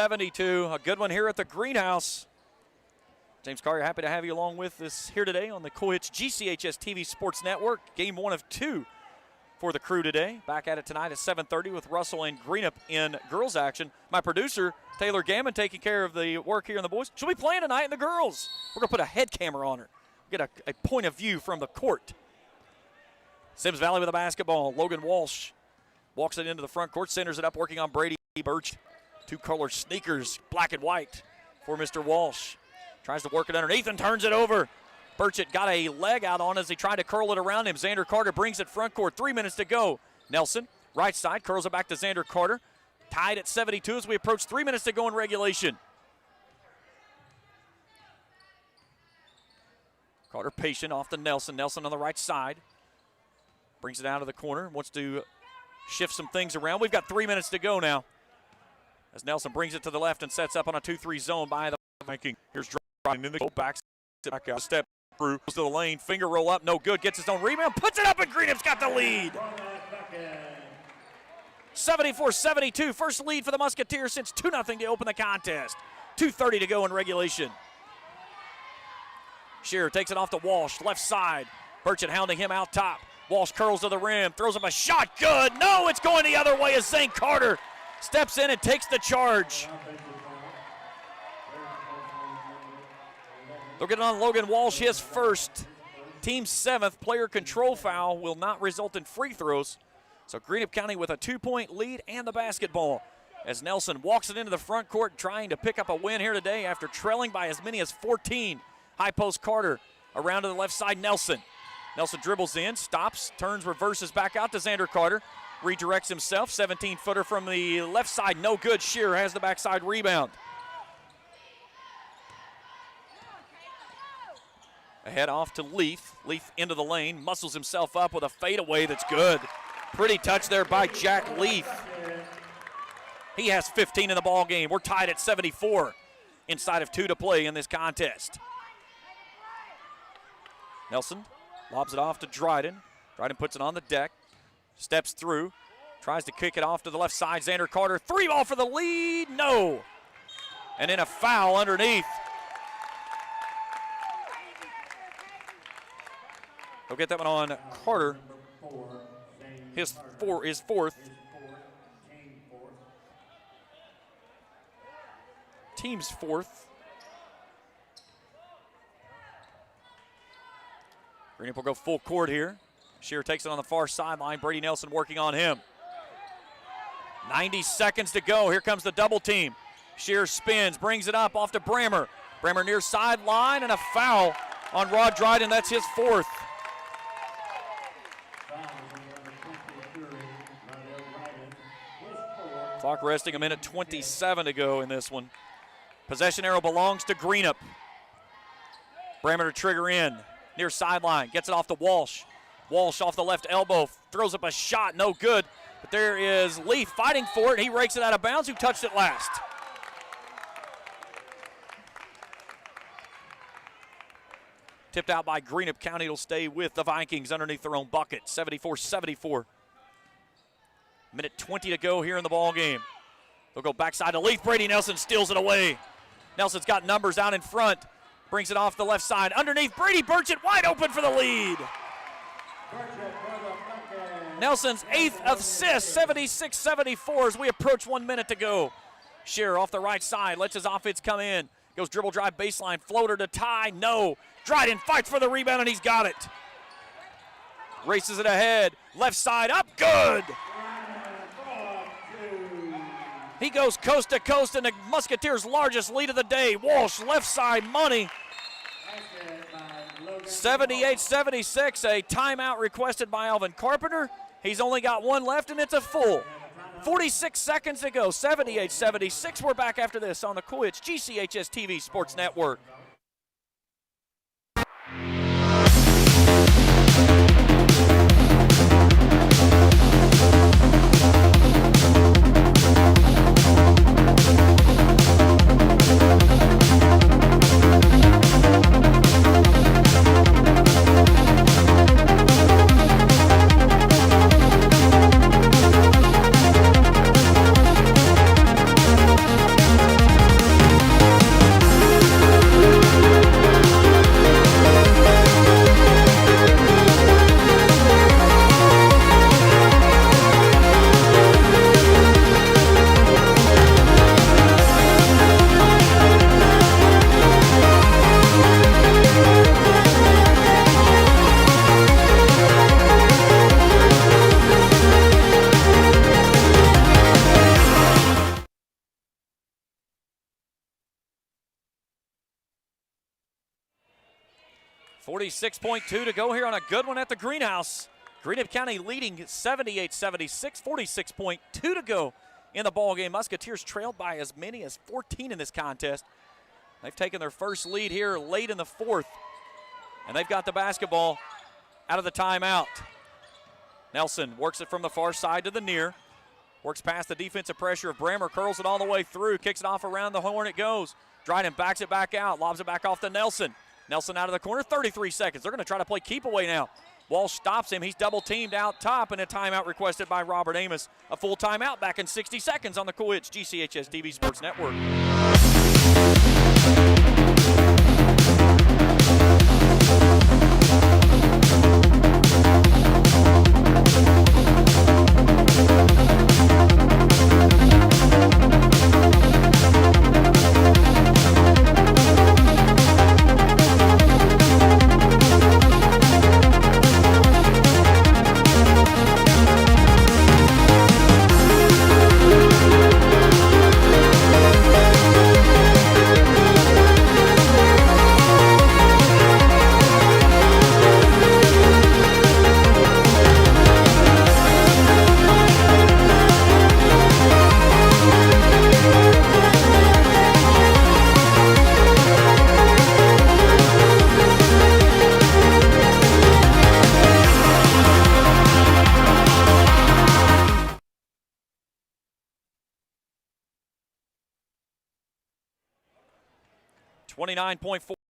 [SPEAKER 1] A good one here at the Greenhouse. James Carr, happy to have you along with us here today on the Cool Hits GCHS TV Sports Network. Game 1 of 2 for the crew today. Back at it tonight at 7:30 with Russell and Greenup in girls action. My producer, Taylor Gammon, taking care of the work here in the boys. She'll be playing tonight in the girls. We're going to put a head camera on her. Get a point of view from the court. Symmes Valley with a basketball. Logan Walsh walks it into the front court, centers it up, working on Brady Birch. Two-color sneakers, black and white for Mr. Walsh. Tries to work it underneath and turns it over. Burchett got a leg out on as he tried to curl it around him. Xander Carter brings it front court. 3 minutes to go. Nelson, right side, curls it back to Xander Carter. Tied at 72 as we approach 3 minutes to go in regulation. Carter patient off to Nelson. Nelson on the right side. Brings it out of the corner. Wants to shift some things around. We've got 3 minutes to go now. As Nelson brings it to the left and sets up on a 2-3 zone by the
[SPEAKER 3] Viking. Here's driving in the back out. Step through, goes to the lane, finger roll up, no good. Gets his own rebound, puts it up, and Greenup's got the lead.
[SPEAKER 1] 74-72, first lead for the Musketeers since 2-0 to open the contest. 2:30 to go in regulation. Shearer takes it off to Walsh, left side. Burchett hounding him out top. Walsh curls to the rim, throws up a shot, good. No, it's going the other way as Zane Carter steps in and takes the charge. They'll get it on Logan Walsh, his first. Team 7th, player control foul will not result in free throws. So Greenup County with a 2-point lead and the basketball. As Nelson walks it into the front court trying to pick up a win here today after trailing by as many as 14. High post Carter around to the left side, Nelson. Nelson dribbles in, stops, turns, reverses back out to Xander Carter. Redirects himself, 17-footer from the left side, no good. Shearer has the backside rebound. Ahead off to Leaf. Leaf into the lane, muscles himself up with a fadeaway that's good. Pretty touch there by Jack Leaf. He has 15 in the ball game. We're tied at 74 inside of 2 to play in this contest. Nelson lobs it off to Dryden. Dryden puts it on the deck. Steps through, tries to kick it off to the left side. Xander Carter, 3-ball for the lead, no. And then a foul underneath. He'll get that one on Carter. His fourth. Team's fourth. Greenup will go full court here. Shearer takes it on the far sideline. Brady Nelson working on him. 90 seconds to go. Here comes the double team. Shearer spins, brings it up off to Brammer. Brammer near sideline and a foul on Rod Dryden. That's his fourth. Clock resting, a minute 27 to go in this one. Possession arrow belongs to Greenup. Brammer to trigger in. Near sideline, gets it off to Walsh. Walsh off the left elbow, throws up a shot, no good. But there is Leaf fighting for it. He rakes it out of bounds. Who touched it last? Tipped out by Greenup County. It'll stay with the Vikings underneath their own bucket. 74-74. Minute 20 to go here in the ball game. They'll go backside to Leaf. Brady Nelson steals it away. Nelson's got numbers out in front. Brings it off the left side. Underneath, Brady Burchett wide open for the lead. Nelson's 8th assist, 76-74 as we approach 1 minute to go. Shearer off the right side, lets his offense come in. Goes dribble drive baseline, floater to tie, no. Dryden fights for the rebound and he's got it. Races it ahead, left side up, good. He goes coast to coast in the Musketeers' largest lead of the day. Walsh, left side, money. 78-76, a timeout requested by Alvin Carpenter. He's only got one left, and it's a full. 46 seconds to go, 78-76. We're back after this on the Coolidge GCHS TV Sports Network. .2 to go here on a good one at the greenhouse. Greenup County leading 78-76, 46.2 to go in the ball game. Musketeers trailed by as many as 14 in this contest. They've taken their first lead here late in the fourth, and they've got the basketball out of the timeout. Nelson works it from the far side to the near. Works past the defensive pressure of Brammer, curls it all the way through, kicks it off around the horn it goes. Dryden backs it back out, lobs it back off to Nelson. Nelson out of the corner, 33 seconds. They're going to try to play keep away now. Walsh stops him. He's double teamed out top, and a timeout requested by Robert Amos. A full timeout back in 60 seconds on the Coolidge GCHS TV Sports Network.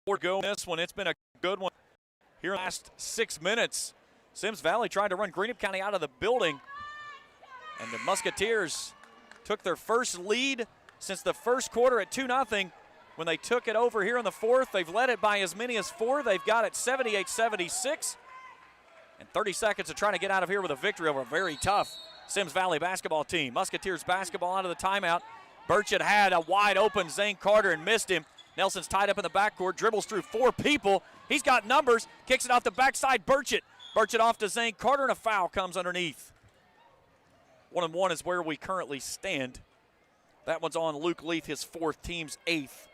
[SPEAKER 1] .4 go in this one. It's been a good one here in the last 6 minutes. Symmes Valley tried to run Greenup County out of the building, and the Musketeers took their first lead since the first quarter at 2-0 when they took it over here in the fourth. They've led it by as many as 4. They've got it 78-76, and 30 seconds of trying to get out of here with a victory over a very tough Symmes Valley basketball team. Musketeers basketball out of the timeout. Burchett had a wide open Zane Carter and missed him. Nelson's tied up in the backcourt, dribbles through 4 people. He's got numbers, kicks it off the backside, Burchett. Burchett off to Zane Carter, and a foul comes underneath. 1-1 is where we currently stand. That one's on Luke Leith, his 4th, team's 8th.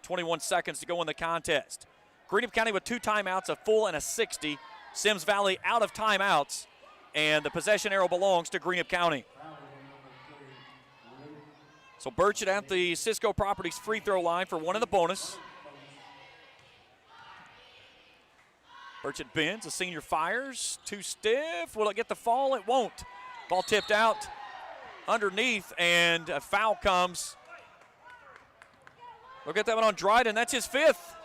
[SPEAKER 1] 21 seconds to go in the contest. Greenup County with 2 timeouts, a full and a 60. Symmes Valley out of timeouts, and the possession arrow belongs to Greenup County. So Burchett at the Cisco Properties free throw line for one of the bonus. Burchett bends, the senior fires, too stiff. Will it get the fall? It won't. Ball tipped out underneath, and a foul comes. We'll get that one on Dryden. That's his 5th.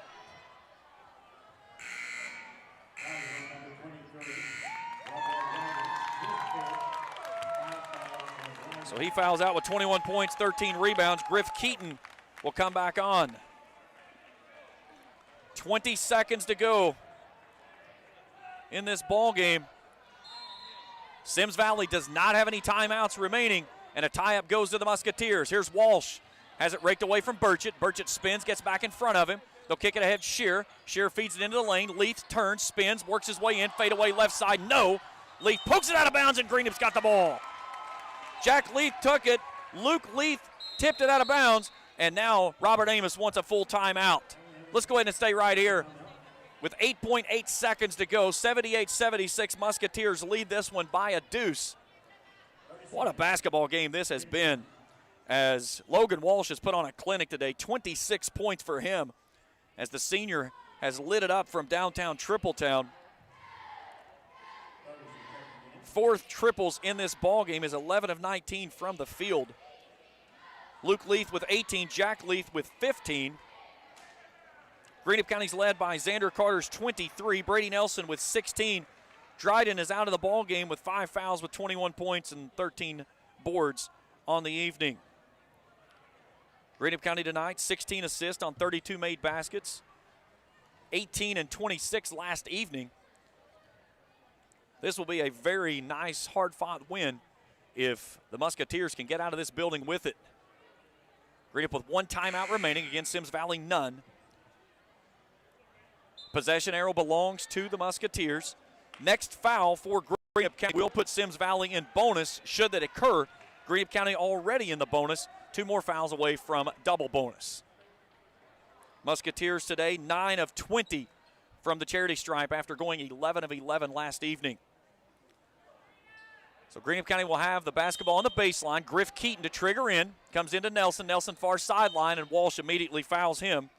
[SPEAKER 1] So he fouls out with 21 points, 13 rebounds. Griff Keaton will come back on. 20 seconds to go in this ball game. Symmes Valley does not have any timeouts remaining, and a tie-up goes to the Musketeers. Here's Walsh. Has it raked away from Burchett. Burchett spins, gets back in front of him. They'll kick it ahead, Shear. Shear feeds it into the lane. Leith turns, spins, works his way in. Fade away left side, no. Leith pokes it out of bounds, and Greenup's got the ball. Jack Leith took it. Luke Leith tipped it out of bounds, and now Robert Amos wants a full timeout. Let's go ahead and stay right here. With 8.8 seconds to go, 78-76, Musketeers lead this one by a deuce. What a basketball game this has been, as Logan Walsh has put on a clinic today. 26 points for him, as the senior has lit it up from downtown Tripletown. Fourth triples in this ball game, is 11 of 19 from the field. Luke Leith with 18, Jack Leith with 15. Greenup County's led by Xander Carter's 23, Brady Nelson with 16. Dryden is out of the ball game with 5 fouls with 21 points and 13 boards on the evening. Greenup County tonight, 16 assists on 32 made baskets, 18 and 26 last evening. This will be a very nice, hard-fought win if the Musketeers can get out of this building with it. Greenup with 1 timeout remaining, against Symmes Valley, none. Possession arrow belongs to the Musketeers. Next foul for Greenup County will put Symmes Valley in bonus, should that occur. Greenup County already in the bonus, 2 more fouls away from double bonus. Musketeers today 9 of 20 from the charity stripe after going 11 of 11 last evening. So Greenup County will have the basketball on the baseline. Griff Keaton to trigger in, comes into Nelson. Nelson far sideline, and Walsh immediately fouls him.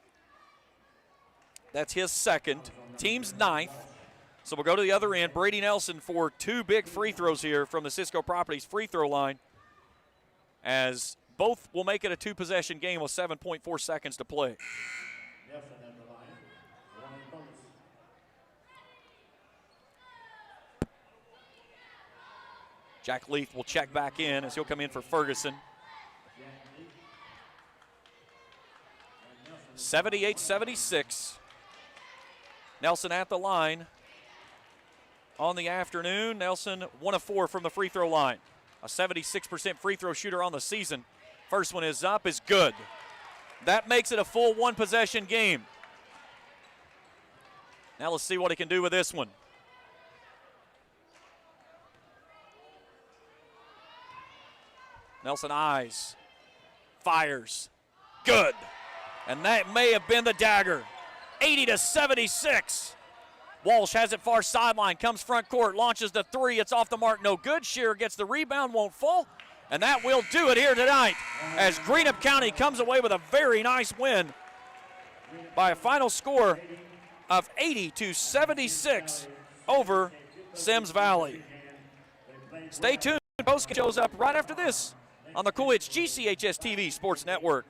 [SPEAKER 1] That's his second, team's 9th. So we'll go to the other end. Brady Nelson for 2 big free throws here from the Cisco Properties free throw line, as both will make it a 2-possession game with 7.4 seconds to play.
[SPEAKER 2] Nelson at the line. 1 bonus.
[SPEAKER 1] Jack Leith will check back in as he'll come in for Ferguson. 78-76. Nelson at the line on the afternoon. Nelson 1 of 4 from the free throw line. A 76% free throw shooter on the season. First one is up, is good. That makes it a full 1-possession game. Now let's see what he can do with this one. Nelson eyes, fires, good. And that may have been the dagger. 80-76. Walsh has it far sideline, comes front court, launches the 3. It's off the mark, no good. Shearer gets the rebound, won't fall. And that will do it here tonight, as Greenup County comes away with a very nice win by a final score of 80-76 over Symmes Valley. Stay tuned. Post shows up right after this on the Cool Hits GCHS TV Sports Network.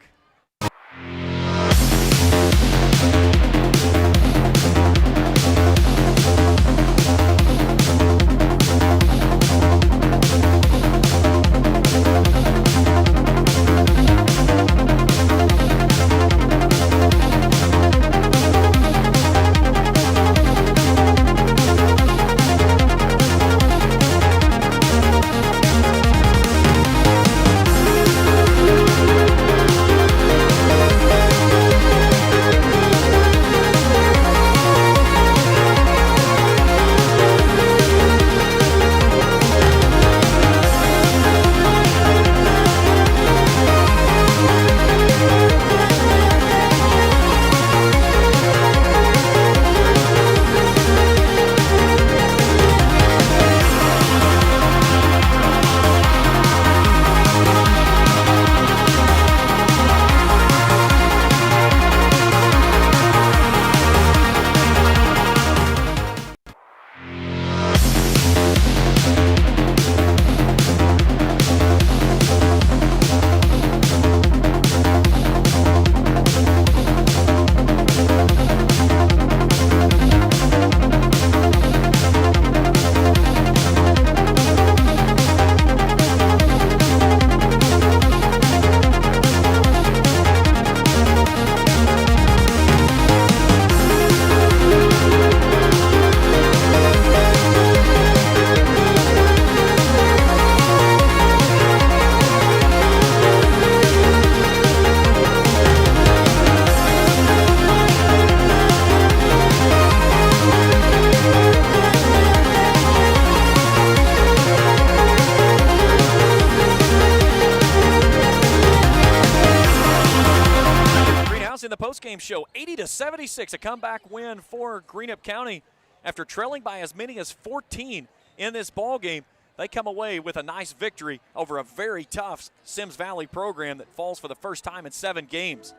[SPEAKER 1] postgame show. 80-76, a comeback win for Greenup County after trailing by as many as 14 in this ball game. They come away with a nice victory over a very tough Symmes Valley program that falls for the first time in 7 games.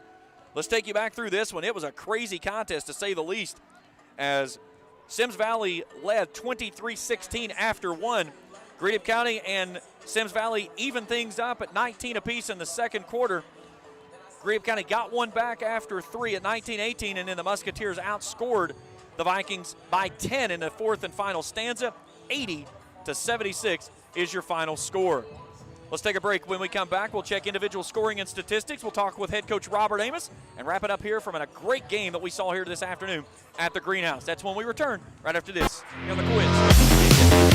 [SPEAKER 1] Let's take you back through this one. It was a crazy contest, to say the least, as Symmes Valley led 23-16 after one. Greenup County and Symmes Valley evened things up at 19 apiece in the second quarter. Greenup County got one back after 3 at 19-18, and then the Musketeers outscored the Vikings by 10 in the fourth and final stanza. 80-76 is your final score. Let's take a break. When we come back, we'll check individual scoring and statistics. We'll talk with head coach Robert Amos and wrap it up here from a great game that we saw here this afternoon at the Greenhouse. That's when we return right after this here on the Quiz.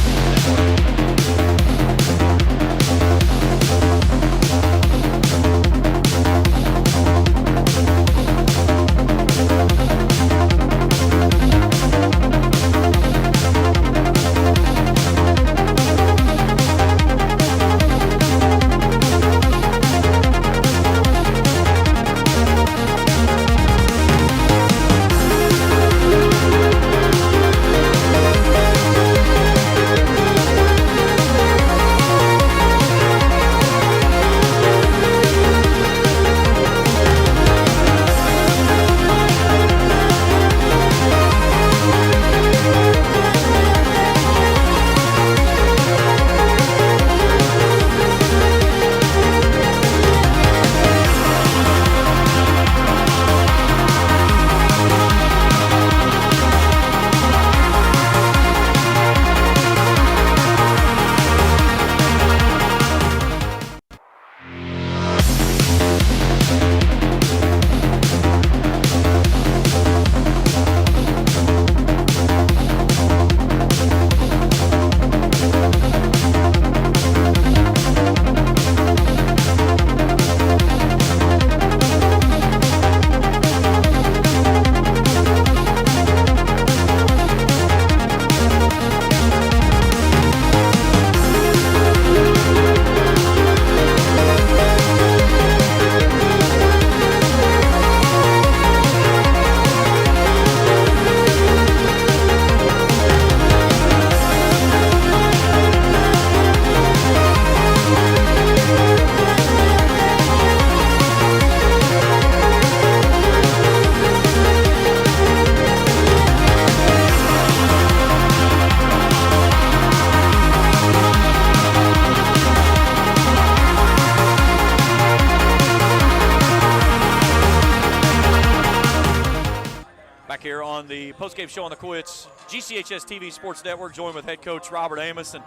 [SPEAKER 1] Here on the postgame show on the Quiz GCHS TV Sports Network, joined with head coach Robert Amos. And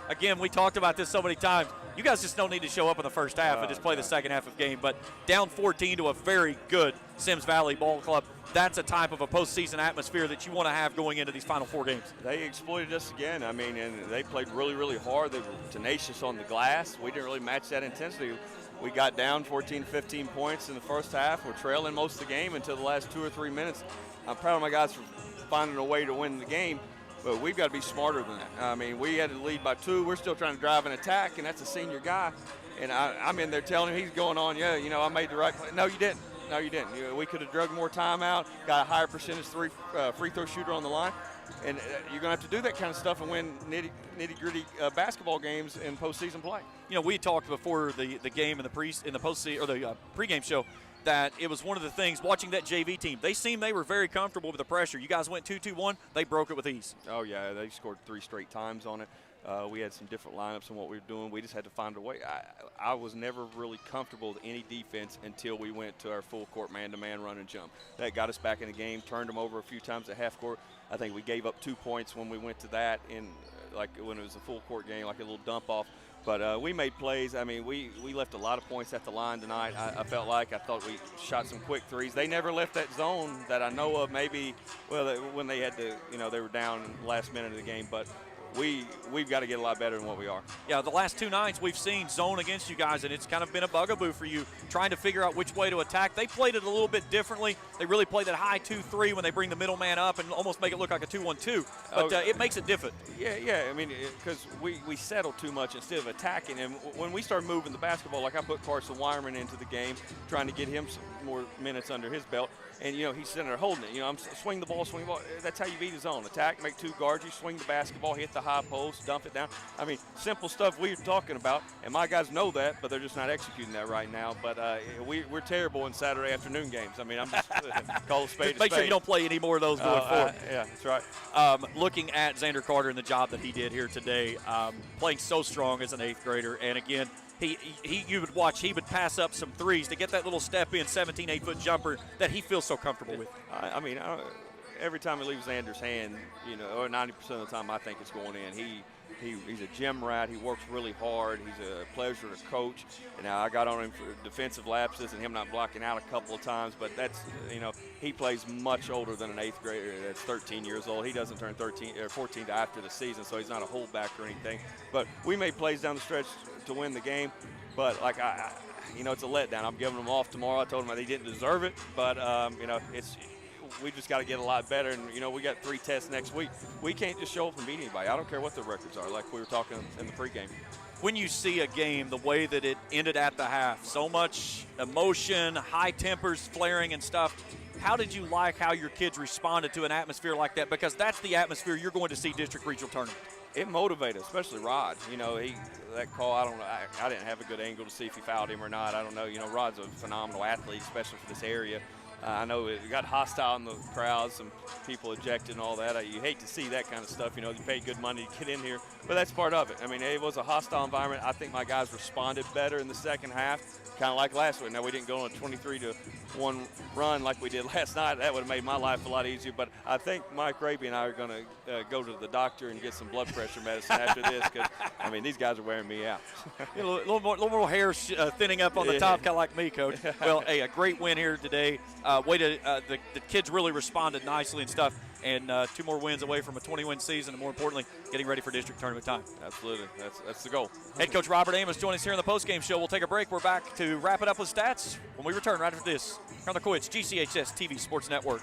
[SPEAKER 1] again, we talked about this so many times. You guys just don't need to show up in the first half and just play the second half of the game. But down 14 to a very good Symmes Valley ball club, that's a type of a postseason atmosphere that you want to have going into these final 4 games.
[SPEAKER 4] They exploited us again. I mean, and they played really, really hard. They were tenacious on the glass. We didn't really match that intensity. We got down 14, 15 points in the first half. We're trailing most of the game until the last 2 or 3 minutes. I'm proud of my guys for finding a way to win the game, but we've got to be smarter than that. I mean, we had to lead by 2. We're still trying to drive an attack, and that's a senior guy. And I'm in there telling him, he's going on, yeah, you know, I made the right play. No, you didn't. No, you didn't. You know, we could have drug more time out, got a higher percentage free throw shooter on the line. And you're going to have to do that kind of stuff and win nitty-gritty basketball games in postseason play.
[SPEAKER 1] You know, we talked before the game in the postseason or the pregame show that it was one of the things watching that JV team. They seemed they were very comfortable with the pressure. You guys went 2-2-1. They broke it with ease.
[SPEAKER 4] Oh yeah, they scored 3 straight times on it. We had some different lineups in what we were doing. We just had to find a way. I was never really comfortable with any defense until we went to our full court man-to-man run and jump. That got us back in the game, turned them over a few times at half court. I think we gave up 2 points when we went to that in like when it was a full court game, like a little dump off. But we made plays. I mean, we left a lot of points at the line tonight. I thought we shot some quick threes. They never left that zone that I know of. Maybe, well, when they had to, you know, they were down last minute of the game. But we've got to get a lot better than what we are.
[SPEAKER 1] Yeah, the last 2 nights we've seen zone against you guys, and it's kind of been a bugaboo for you trying to figure out which way to attack. They played it a little bit differently. They really play that high 2-3 when they bring the middle man up and almost make it look like a 2-1-2. But it makes it different.
[SPEAKER 4] Yeah. I mean, because we settle too much instead of attacking. And when we start moving the basketball, like I put Carson Wireman into the game, trying to get him some more minutes under his belt. And, he's sitting there holding it. I'm swing the ball. That's how you beat his zone. Attack, make 2 guards. You swing the basketball, hit the high post, dump it down. I mean, simple stuff we're talking about. And my guys know that, but they're just not executing that right now. But we're terrible in Saturday afternoon games. I mean, I'm just call a spade a
[SPEAKER 1] Make
[SPEAKER 4] spade.
[SPEAKER 1] sure you don't play any more of those going forward.
[SPEAKER 4] Yeah, that's right.
[SPEAKER 1] Looking at Xander Carter and the job that he did here today, playing so strong as an 8th grader. And, again, you would watch, he would pass up some threes to get that little step in 17 8-foot jumper that he feels so comfortable with.
[SPEAKER 4] I mean, every time it leaves Xander's hand, or 90% of the time I think it's going in. He's a gym rat. He works really hard. He's a pleasure to coach. And now I got on him for defensive lapses and him not blocking out a couple of times, but that's, he plays much older than an 8th grader that's 13 years old. He doesn't turn 13 or 14 to after the season, so he's not a holdback or anything. But we made plays down the stretch to win the game, but it's a letdown. I'm giving them off tomorrow. I told them they didn't deserve it, but we just got to get a lot better. And we got 3 tests next week. We can't just show up and beat anybody. I don't care what the records are, like we were talking in the pregame.
[SPEAKER 1] When you see a game the way that it ended at the half, so much emotion, high tempers flaring and stuff, how did you like how your kids responded to an atmosphere like that? Because that's the atmosphere you're going to see district regional tournament.
[SPEAKER 4] It motivated, especially Rod. That call, I don't know. I didn't have a good angle to see if he fouled him or not. I don't know. Rod's a phenomenal athlete, especially for this area. I know it got hostile in the crowd, some people ejected and all that. You hate to see that kind of stuff. You pay good money to get in here, but that's part of it. I mean, it was a hostile environment. I think my guys responded better in the second half, kind of like last week. Now, we didn't go on a 23-1 run like we did last night. That would have made my life a lot easier, but I think Mike Raby and I are going to go to the doctor and get some blood pressure medicine after this because, these guys are wearing me out.
[SPEAKER 1] A little more hair thinning up on the top, kind of like me, Coach. Well, hey, a great win here today. The kids really responded nicely and stuff, and 2 more wins away from a 20-win season, and more importantly, getting ready for district tournament time.
[SPEAKER 4] Absolutely. That's the goal.
[SPEAKER 1] Head coach Robert Amos joins us here in the postgame show. We'll take a break. We're back to wrap it up with stats when we return right after this. On the Coits GCHS TV Sports Network.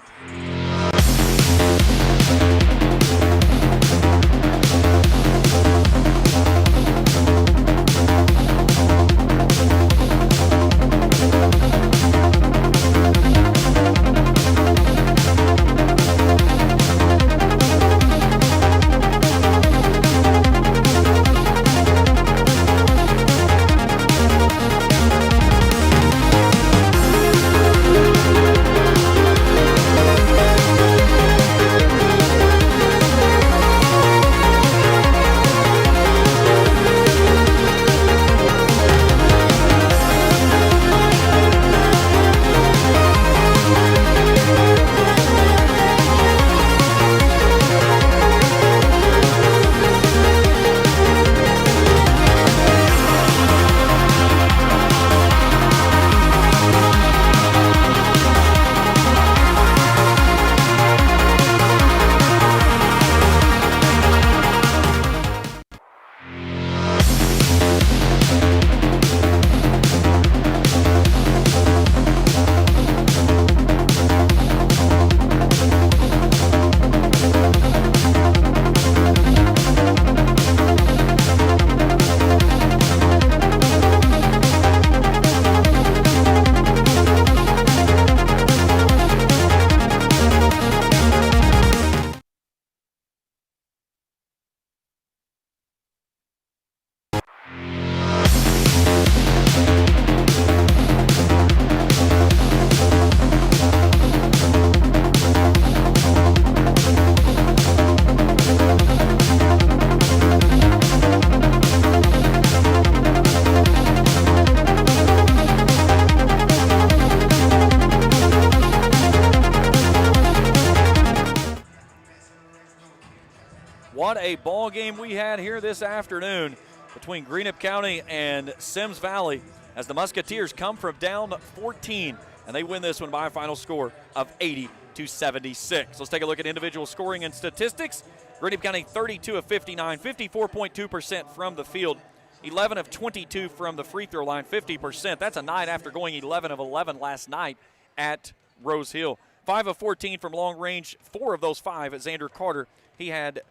[SPEAKER 1] What a ball game we had here this afternoon between Greenup County and Symmes Valley as the Musketeers come from down 14, and they win this one by a final score of 80 to 76. Let's take a look at individual scoring and statistics. Greenup County 32 of 59, 54.2% from the field, 11 of 22 from the free throw line, 50%. That's a night after going 11 of 11 last night at Rose Hill. 5 of 14 from long range, 4 of those 5 at Xander Carter. He had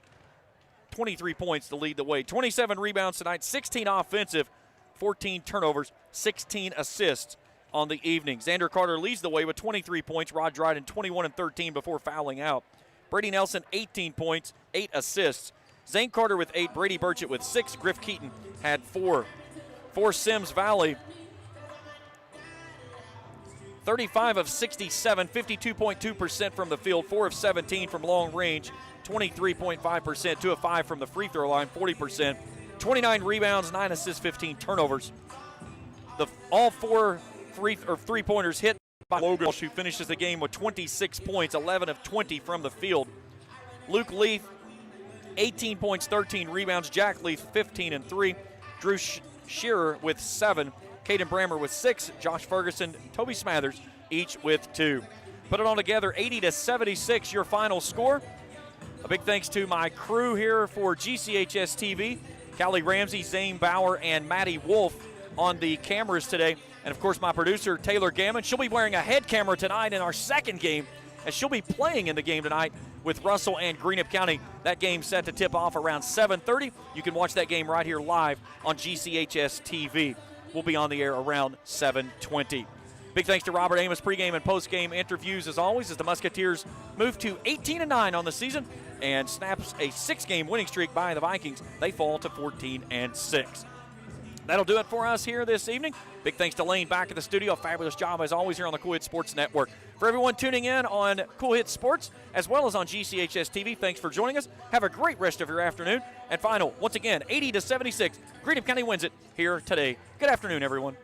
[SPEAKER 1] 23 points to lead the way. 27 rebounds tonight, 16 offensive, 14 turnovers, 16 assists on the evening. Xander Carter leads the way with 23 points. Rod Dryden 21 and 13 before fouling out. Brady Nelson 18 points, 8 assists. Zane Carter with 8, Brady Burchett with 6, Griff Keaton had 4. For Symmes Valley, 35 of 67, 52.2% from the field, 4 of 17 from long range, 23.5%, 2 of 5 from the free throw line, 40%, 29 rebounds, 9 assists, 15 turnovers. All 4 three-pointers hit by Logan, who finishes the game with 26 points, 11 of 20 from the field. Luke Leaf, 18 points, 13 rebounds. Jack Leaf, 15 and 3. Drew Shearer with 7. Caden Brammer with 6. Josh Ferguson, Toby Smathers, each with 2. Put it all together, 80-76, your final score. A big thanks to my crew here for GCHS TV, Callie Ramsey, Zane Bauer, and Maddie Wolf on the cameras today. And, of course, my producer, Taylor Gammon. She'll be wearing a head camera tonight in our second game, as she'll be playing in the game tonight with Russell and Greenup County. That game set to tip off around 7:30. You can watch that game right here live on GCHS TV. We'll be on the air around 7:20. Big thanks to Robert Amos, pregame and postgame interviews, as always, as the Musketeers move to 18-9 on the season and snaps a 6-game winning streak by the Vikings. They fall to 14-6. That'll do it for us here this evening. Big thanks to Lane back at the studio. Fabulous job, as always, here on the Cool Hits Sports Network. For everyone tuning in on Cool Hits Sports, as well as on GCHS TV, thanks for joining us. Have a great rest of your afternoon. And final, once again, 80-76, Greenup County wins it here today. Good afternoon, everyone.